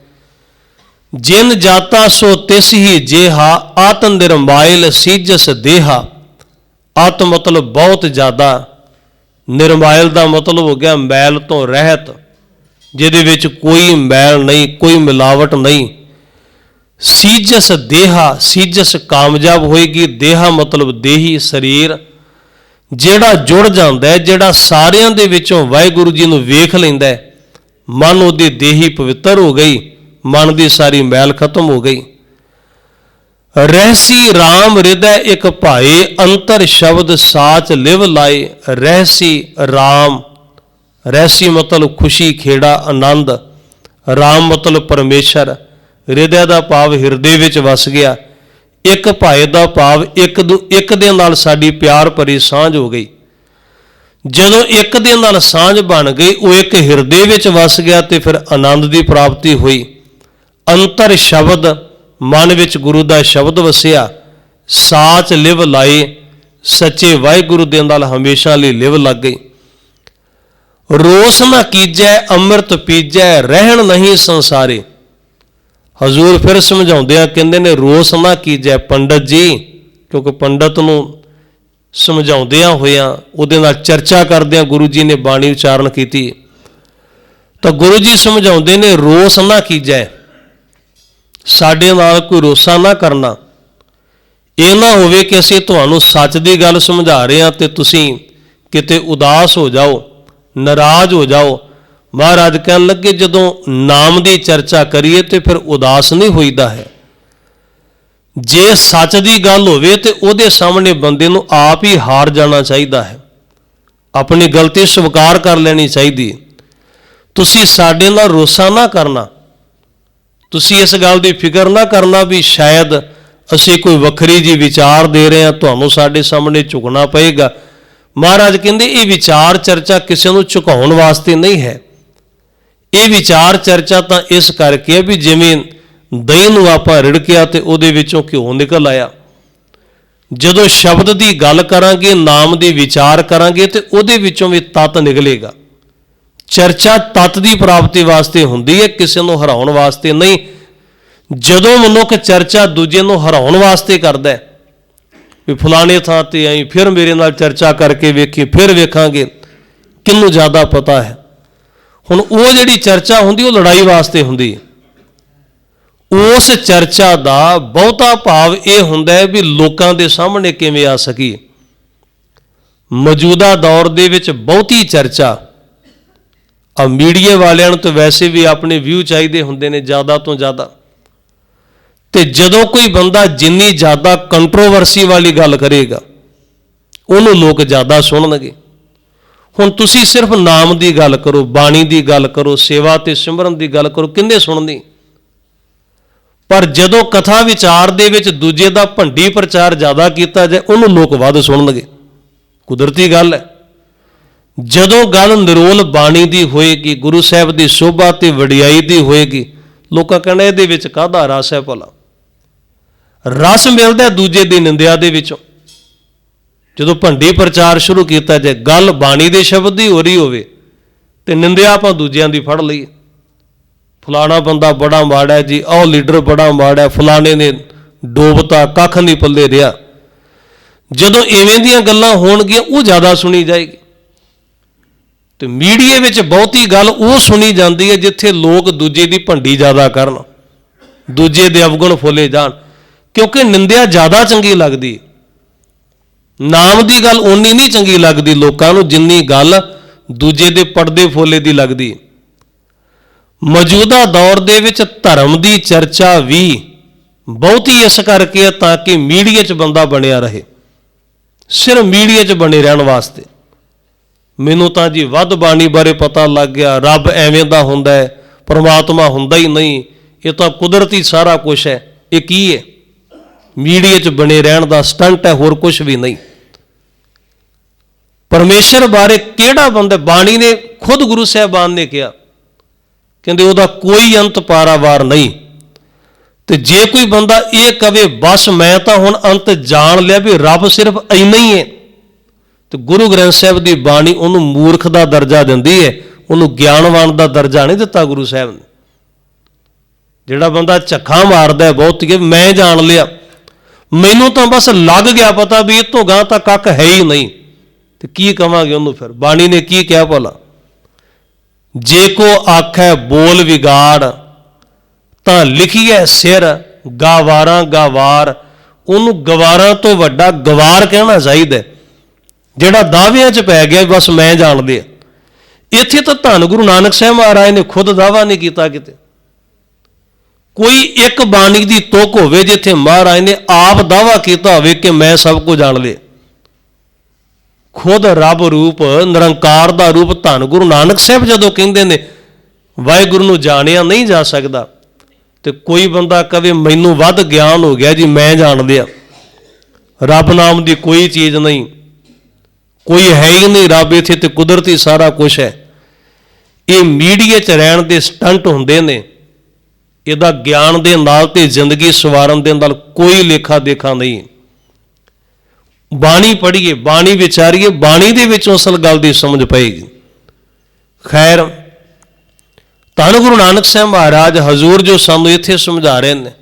ਜਿਨ ਜਾਤਾ ਸੋ ਤਿਸ ਹੀ ਜੇਹਾ, ਆਤਮ ਨਿਰਮਾਇਲ ਸੀਜਸ ਦੇਹਾ। ਆਤ ਮਤਲਬ ਬਹੁਤ ਜ਼ਿਆਦਾ, ਨਿਰਮਾਇਲ ਦਾ ਮਤਲਬ ਹੋ ਗਿਆ ਮੈਲ ਤੋਂ ਰਹਿਤ, ਜਿਹਦੇ ਵਿੱਚ ਕੋਈ ਮੈਲ ਨਹੀਂ, ਕੋਈ ਮਿਲਾਵਟ ਨਹੀਂ। ਸੀਜਸ ਦੇਹਾ, ਸੀਜਸ ਕਾਮਯਾਬ ਹੋਏਗੀ। ਦੇਹਾ ਮਤਲਬ ਦੇਹੀ, ਸਰੀਰ, ਜਿਹੜਾ ਜੁੜ ਜਾਂਦਾ ਹੈ, ਜਿਹੜਾ ਸਾਰਿਆਂ ਦੇ ਵਿੱਚੋਂ ਵਾਹਿਗੁਰੂ ਜੀ ਨੂੰ ਵੇਖ ਲੈਂਦਾ ਹੈ। ਮਨ ਉਹਦੀ ਦੇਹੀ ਪਵਿੱਤਰ ਹੋ ਗਈ, ਮਨ ਦੀ ਸਾਰੀ ਮੈਲ ਖਤਮ ਹੋ ਗਈ। ਰਹਿਸੀ ਰਾਮ ਹਿਰਦੈ ਇੱਕ ਭਾਏ, ਅੰਤਰ ਸ਼ਬਦ ਸਾਚ ਲਿਵ ਲਾਏ। ਰਹਿਸੀ ਰਾਮ, ਰਹਿਸੀ ਮਤਲਬ ਖੁਸ਼ੀ, ਖੇੜਾ, ਆਨੰਦ। ਰਾਮ ਮਤਲਬ ਪਰਮੇਸ਼ਰ। ਹਿਰਦੈ ਦਾ ਭਾਵ ਹਿਰਦੇ ਵਿੱਚ ਵਸ ਗਿਆ। ਇੱਕ ਭਾਏ ਦਾ ਭਾਵ ਇੱਕ ਦੇ ਨਾਲ ਸਾਡੀ ਪਿਆਰ ਭਰੀ ਸਾਂਝ ਹੋ ਗਈ। ਜਦੋਂ ਇੱਕ ਦੇ ਨਾਲ ਸਾਂਝ ਬਣ ਗਈ, ਉਹ ਇੱਕ ਹਿਰਦੇ ਵਿੱਚ ਵਸ ਗਿਆ ਤੇ ਫਿਰ ਆਨੰਦ ਦੀ ਪ੍ਰਾਪਤੀ ਹੋਈ। ਅੰਤਰ ਸ਼ਬਦ, ਮਨ ਵਿੱਚ ਗੁਰੂ ਦਾ ਸ਼ਬਦ ਵਸਿਆ। ਸਾਚ ਲਿਵ ਲਾਏ, ਸੱਚੇ ਵਾਹਿਗੁਰੂ ਦੇ ਨਾਲ ਹਮੇਸ਼ਾ ਲਈ ਲਿਵ ਲੱਗ ਗਈ। ਰੋਸ ਨਾ ਕੀਜੈ ਅੰਮ੍ਰਿਤ ਪੀਜੈ, ਰਹਿਣ ਨਹੀਂ ਸੰਸਾਰੇ। ਹਜ਼ੂਰ ਫਿਰ ਸਮਝਾਉਂਦੇ ਆ, ਕਹਿੰਦੇ ਨੇ ਰੋਸ ਨਾ ਕੀਜੈ ਪੰਡਤ ਜੀ, क्योंकि पंडित नूं समझाउंदियां होइयां उहदे नाल चर्चा करदियां गुरु जी ने बाणी उचारण कीती। तो गुरु जी समझाउंदे ने रोस ना कीजै, साडे नाल कोई रोसा ना करना। ये ना होवे कि असीं तुहानूं सच दी गल समझा रहे हां ते तुसीं किते उदास हो जाओ, नाराज हो जाओ। महाराज कहन लगे जदों नाम की चर्चा करिए तो फिर उदास नहीं होईदा है। जे सच की गल होवे तो उहदे सामने बंदे नूं आप ही हार जाना चाहिए है, अपनी गलती स्वीकार कर लेनी चाहिए। तुसीं साडे नाल रोसा ना करना, तुसीं इस गल की फिक्र ना करना भी शायद असीं कोई वखरी जी विचार दे रहे हैं, तुहानूं साडे सामने झुकना पएगा। महाराज कहंदे ये विचार चर्चा किसी नूं झुकाउण वास्ते नहीं है। ये विचार चर्चा तो इस करके भी जिवें दही नूं आपां रिड़किया तो उहदे विचों घिओ निकल आया। जदों शब्द की गल करांगे, नाम की विचार करांगे तो उहदे विचों भी तत्त निकलेगा। चर्चा तत्त की प्राप्ति वास्ते हुंदी है, किसी नूं हराउण वास्ते नहीं। जदों मनुख चर्चा दूजे नूं हराउण वास्ते करदा है भी फलाने थां ते आई, फिर मेरे नाल चर्चा करके वेखी, फिर वेखांगे किन्नू ज़्यादा पता है। हुण वो जिहड़ी चर्चा हुंदी वो लड़ाई वास्ते हुंदी है। उस चर्चा का बहुता भाव ये हुंदा है भी लोकां दे सामने किवें आ सकी। मौजूदा दौर दे विच बहुती चर्चा आ मीडिया वालियां नूं तो वैसे भी अपने व्यू चाहिए हुंदे ने ज़्यादा तो ज़्यादा। तो जदों कोई बंदा जिन्नी ज़्यादा कंट्रोवर्सी वाली गल करेगा उन्होंने लोग ज़्यादा सुणनगे। हुण तुसीं सिर्फ नाम की गल करो, बाणी की गल करो, सेवा ते सिमरन की गल करो, किन्ने सुणनी। पर जदों कथा विचार दे विच दूजे दा भंडी प्रचार ज़्यादा किया जाए उन्होंने लोग वध सुणनगे। कुदरती गल है। जदों गल निरोल बाणी की होएगी, गुरु साहब की शोभा ते वडियाई की होएगी, लोकां कहना इहदे विच काहदा रस है भला। रस मिलता दूजे की निंदिया दे विचों। जदों भंडी प्रचार शुरू किया जाए, गल बाणी दे शब्द ही हो रही होवे ते निंदिया आपां दूजियां दी फड़ लईए। फलाना बंदा बड़ा माड़ा है जी, आओ लीडर बड़ा माड़ा है, फलाने ने डोबता, कख नहीं पल्ले रहा। जदों इवें दियां गल्लां होणगियां वो ज़्यादा सुनी जाएगी। तो मीडिया विच बहुती गल वो सुनी जाती है जिथे लोग दूजे की भंडी ज़्यादा करन, दूजे दे अवगुण फुले जान, क्योंकि निंदिया ज़्यादा चंगी लगती। नाम की गल उन्नी नहीं चंगी लगती लोगों को जिन्नी गल दूजे दे पड़दे फुले की लगती। मौजूदा दौर दे विच धर्म की चर्चा भी बहुती इस करके ताकि मीडिया च बंदा बनिया रहे, सिर्फ मीडिया च बने रहने वास्ते। मैनू तां जी वध बाणी बारे पता लग गया, रब एवें दा हुंदा है, परमात्मा हुंदा ही नहीं, ये तो कुदरती सारा कुछ है। ये की है? मीडिया च बने रहन दा स्टंट है, होर कुछ भी नहीं। परमेश्वर बारे केड़ा बंदा, बाणी ने खुद गुरु साहबान ने कहा, कहते उहदा कोई अंत पारावार नहीं। तो जे कोई बंदा ये कवे बस मैं तो हुण अंत जान लिया भी रब सिर्फ इन्ना ही है, तो गुरु ग्रंथ साहब की बाणी उन्होंने मूर्ख का दर्जा दिंदी है, उन्होंने ज्ञानवान का दर्जा नहीं दिता गुरु साहब ने। जिहड़ा बंदा झक्खा मारदा है बहुत ही मैं जान लिया, मैनू तो बस लग गया पता भी इस तो गां तक कख है ही नहीं, तो की कहांगे उन्होंने। फिर बाणी ने की कहा भला, जे को आखै बोल विगाड़ तां लिखिए सिर गावारा गावार। उन्होंने गवारा तो वड्डा गवार कहना चाहिए, जिहड़ा दावियां च पै गया बस मैं जान लिया। इत्थे तो धन गुरु नानक साहब महाराज ने खुद दावा नहीं किया किते। कोई एक बाणी की तुक होवे जिथे महाराज ने आप दावा किया होवे कि मैं सब कुछ जान लिया। खुद रब रूप निरंकार का रूप धन गुरु नानक साहब जदों कहंदे ने वाहिगुरू नूं जाणिया नहीं जा सकता, तो कोई बंदा कहे मैनू वध ज्ञान हो गया जी मैं जान लिया, रब नाम की कोई चीज़ नहीं, कोई है ही नहीं रब, इत्थे ते कुदरती सारा कुछ है। ये मीडिया च रहण दे स्टंट हुंदे ने, इहदा ज्ञान दे नाल ते जिंदगी सवारन दे नाल कोई लेखा देखा नहीं। बाणी पढ़िए, बाणी विचारिए, बाणी दे विच असल गल दी समझ पएगी। खैर धन गुरु नानक साहब महाराज हजूर जो सानू इत्थे समझा रहे हैं,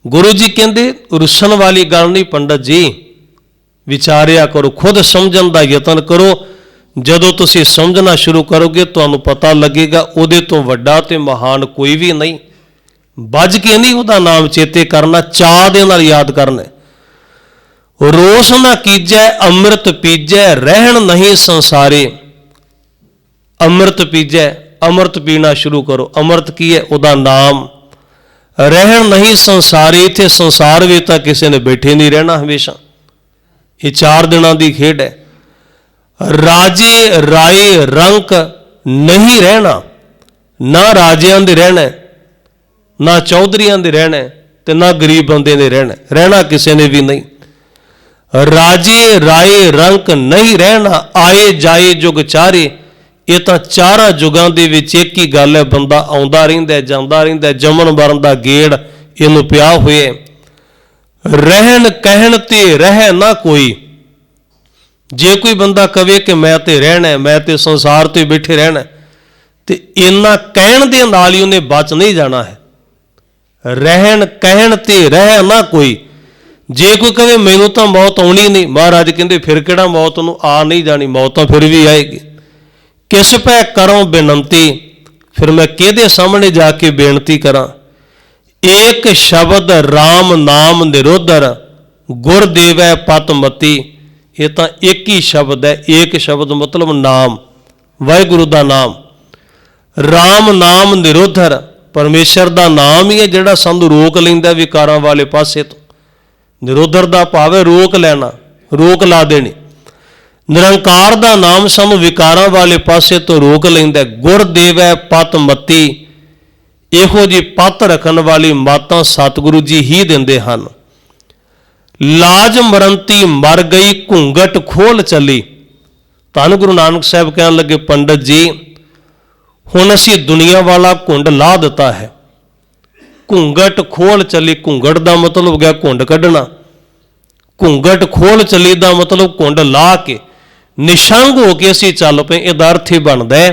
गुरु जी कहते रुसन वाली गल नहीं पंडित जी, विचारिया करो, खुद समझण का यतन करो। जदों तुसीं समझना शुरू करोगे तुहानूं पता लगेगा उहदे तो वड्डा ते महान कोई भी नहीं। बज के नहीं उहदा नाम चेते करना, चाह दे नाल याद करना। रोस ना कीजै अमृत पीजै, रहन नहीं संसारे। अमृत पीजै, अमृत पीना शुरू करो। अमृत की है? उहदा नाम। रहन नहीं संसारे, इत्थे संसार में तो किसी ने बैठे नहीं रहना हमेशा, ये 4 दिनों की खेड है। राजे राय रंक नहीं रहना, ना राजियां दे रहना, ना चौधरियां दे रहना, ते ना गरीब बंदे ने रहना, रहना किसी ने भी नहीं। राजे राय रंक नहीं रहना, आए जाए जुग चारे। ये तो 4 जुगां दे विच एक ही गल है, बंदा आउंदा रहिंदा जांदा रहिंदा, जमन मरण दा गेड़ इहनूं पिया होए। रहन कहन ते रह ना कोई। जे कोई बंदा कहे कि मैं ते रहना है, मैं ते संसार ते बैठे रहना, तो इन्ना कहण दे नाल ही उन्हें बच नहीं जाना है। रहन कहन ते रह ना कोई। जे कोई कहे मैनूं तां मौत आउणी नहीं, महाराज कहंदे फिर किहड़ा मौत नूं आ नहीं जानी, मौत तां फिर भी आएगी। किस पै करों बेनंती, फिर मैं किहदे सामने जाके बेनती करा। एक शब्द राम नाम निरोधर, गुर देवै पत मती। ये तो एक ही शब्द है, एक शब्द मतलब नाम, वाहिगुरु का नाम। राम नाम निरोधर, परमेश्वर का नाम ही है जिहड़ा सानू रोक लैंदा विकारां वाले पासे तो। निरोधर का भाव है रोक लेना, रोक ला देनी। निरंकार का नाम सानू विकारां वाले पासे तो रोक लैंदा। गुर देवै पत मती, इहो जी पत रखन वाली मातां सतगुरु जी ही दिंदे हन। लाज मरंती मर गई, घूंघट खोल चली। धन गुरु नानक साहब कहन लगे पंडित जी हुण असीं दुनिया वाला घुंड ला दिता है। घूंघट खोल चली, घूंघट का मतलब गया घुंड कढ़ना। घूंघट खोल चली का मतलब घुंड ला के निशंग हो के असीं चल पे। इहदा अर्थ ही बनदा है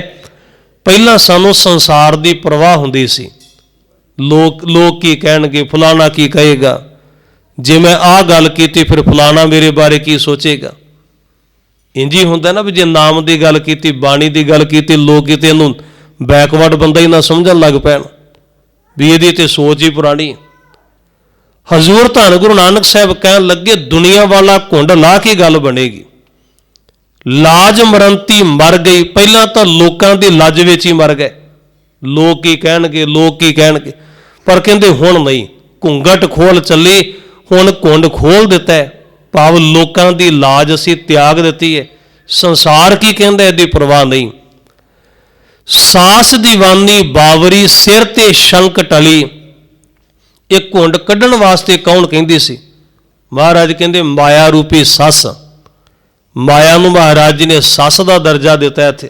पहला सानू संसार की परवाह हुंदी सी, लोग की कहणगे, फलाना की कहेगा, जे मैं आ गल की फिर फलाना मेरे बारे की सोचेगा। इंज ही हुंदा ना भी जे नाम की गल की, बाणी की गल की, लोग किते इहनूं बैकवर्ड बंदा ही ना समझण लग पैण भी इहदी ते सोच ही पुरानी। हजूर धन गुरु नानक साहब कहन लगे दुनिया वाला घुंड ला के गल बनेगी। लाज मरंती मर गई, पहला तो लोगों की लज विच ही मर गए, लोग की कहणगे, लोग की कहणगे। पर कहंदे हुण नहीं, घूंघट खोल चली, हुण घुंड खोल दिता है, भाव लोगों की लाज असीं त्याग दिती है। संसार की कहंदा इहदी परवाह नहीं। सास दीवानी बावरी, सिर ते शंक टली। एक घुंड कढ़ण वास्ते कौन कहंदी सी? महाराज कहंदे माया रूपी सस। माया नूं महाराज जी ने सस का दर्जा दिता इत्थे।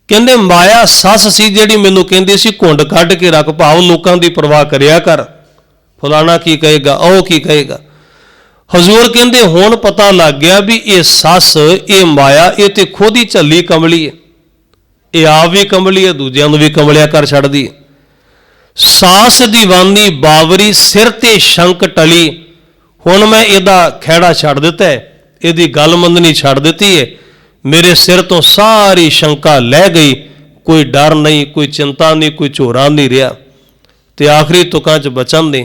कहंदे माया सस सी जिहड़ी मैनूं कहंदी सी घुंड कढ़ के रख, भाव लोगों की परवाह करिया कर, फलाना की कहेगा, ओह की कहेगा। हजूर कहंदे हुण पता लग गया भी ये सस, ये माया, ये तो खुद ही झल्ली कमली है, ये आप भी कमली है, दूजियां नूं भी कमलिया कर छड्डदी है। सास दीवानी बावरी, सिर ते शंक टली। हुण मैं इहदा खैड़ा छड्ड दिता है, इहदी गल मंदनी छड्ड दित्ती है, मेरे सिर तो सारी शंका लै गई, कोई डर नहीं, कोई चिंता नहीं, कोई झोरा नहीं रहा। ते आखिरी तुकां च बचन ने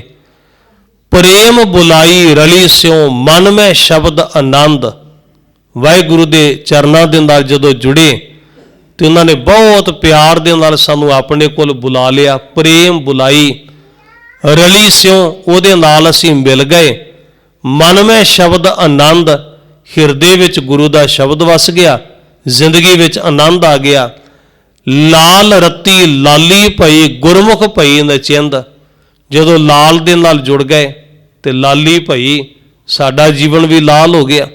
प्रेम बुलाई रली स्यों, मन में शब्द आनंद। वाहिगुरु दे चरनां दे नाल जदों जुड़े तो उन्होंने बहुत प्यार दे नाल सानू अपने कोल बुला लिया। प्रेम बुलाई रली स्यों, उहदे नाल असीं मिल गए। मन में शब्द आनंद, हिरदे विच गुरु का शब्द वस गया, जिंदगी विच आनंद आ गया। लाल रत्ती लाली भई, गुरमुख भई नचिंद। जदों लाल दे नाल जुड़ गए तो लाली भई, साडा जीवन भी लाल हो गया।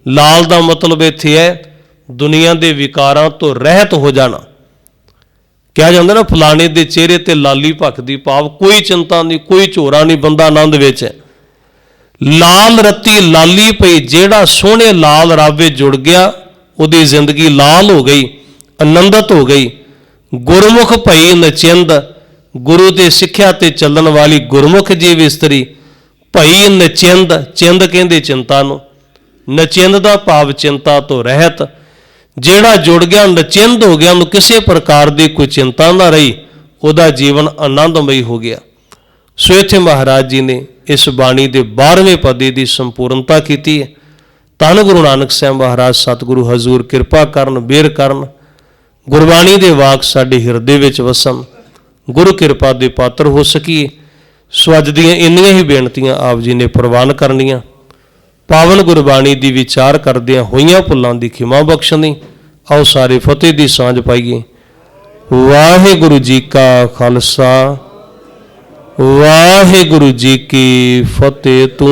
लाल का मतलब इत्थे है दुनिया के विकारां तो रहत हो जाना। कहा जाता ना फलाने के चेहरे ते लाली भखदी, भाव कोई चिंता नहीं, कोई झोरा नहीं, बंदा आनंद विच है। लाल रत्ती लाली पई, जेड़ा सोहणे लाल रब विच जुड़ गया उहदी जिंदगी लाल हो गई, आनंदित हो गई। गुरमुख भई नचिंद, गुरु की सिक्ख्या ते चलन वाली गुरमुख जीव इस्तरी भई नचिंद, चिंद कहते चिंता नूं, नचिंद का भाव चिंता तो रहत। ਜਿਹੜਾ जुड़ गया नचिंद हो गया, ਉਹਨੂੰ किसी प्रकार की कोई चिंता ना रही, ਉਹਦਾ जीवन आनंदमई हो गया। सो इत्थे महाराज जी ने इस बाणी के 12वें पदे की संपूर्णता की है। धन गुरु नानक साहब महाराज सतगुरु हजूर किरपा करन, बेर करन, गुरबाणी के वाक साडे हिरदे विच वसन, गुरु किरपा के पात्र हो सकीए। सो अज दीआं इन्नियां ही बेनतियां आप जी ने प्रवान करनियां। पावन गुरबाणी की विचार करदिआं होइयां भुल्लां दी खिमा बख्शणी। आओ सारे फतेह की सांझ पाईए। वाहिगुरु जी का खालसा, वाहिगुरु जी की फतेह। तू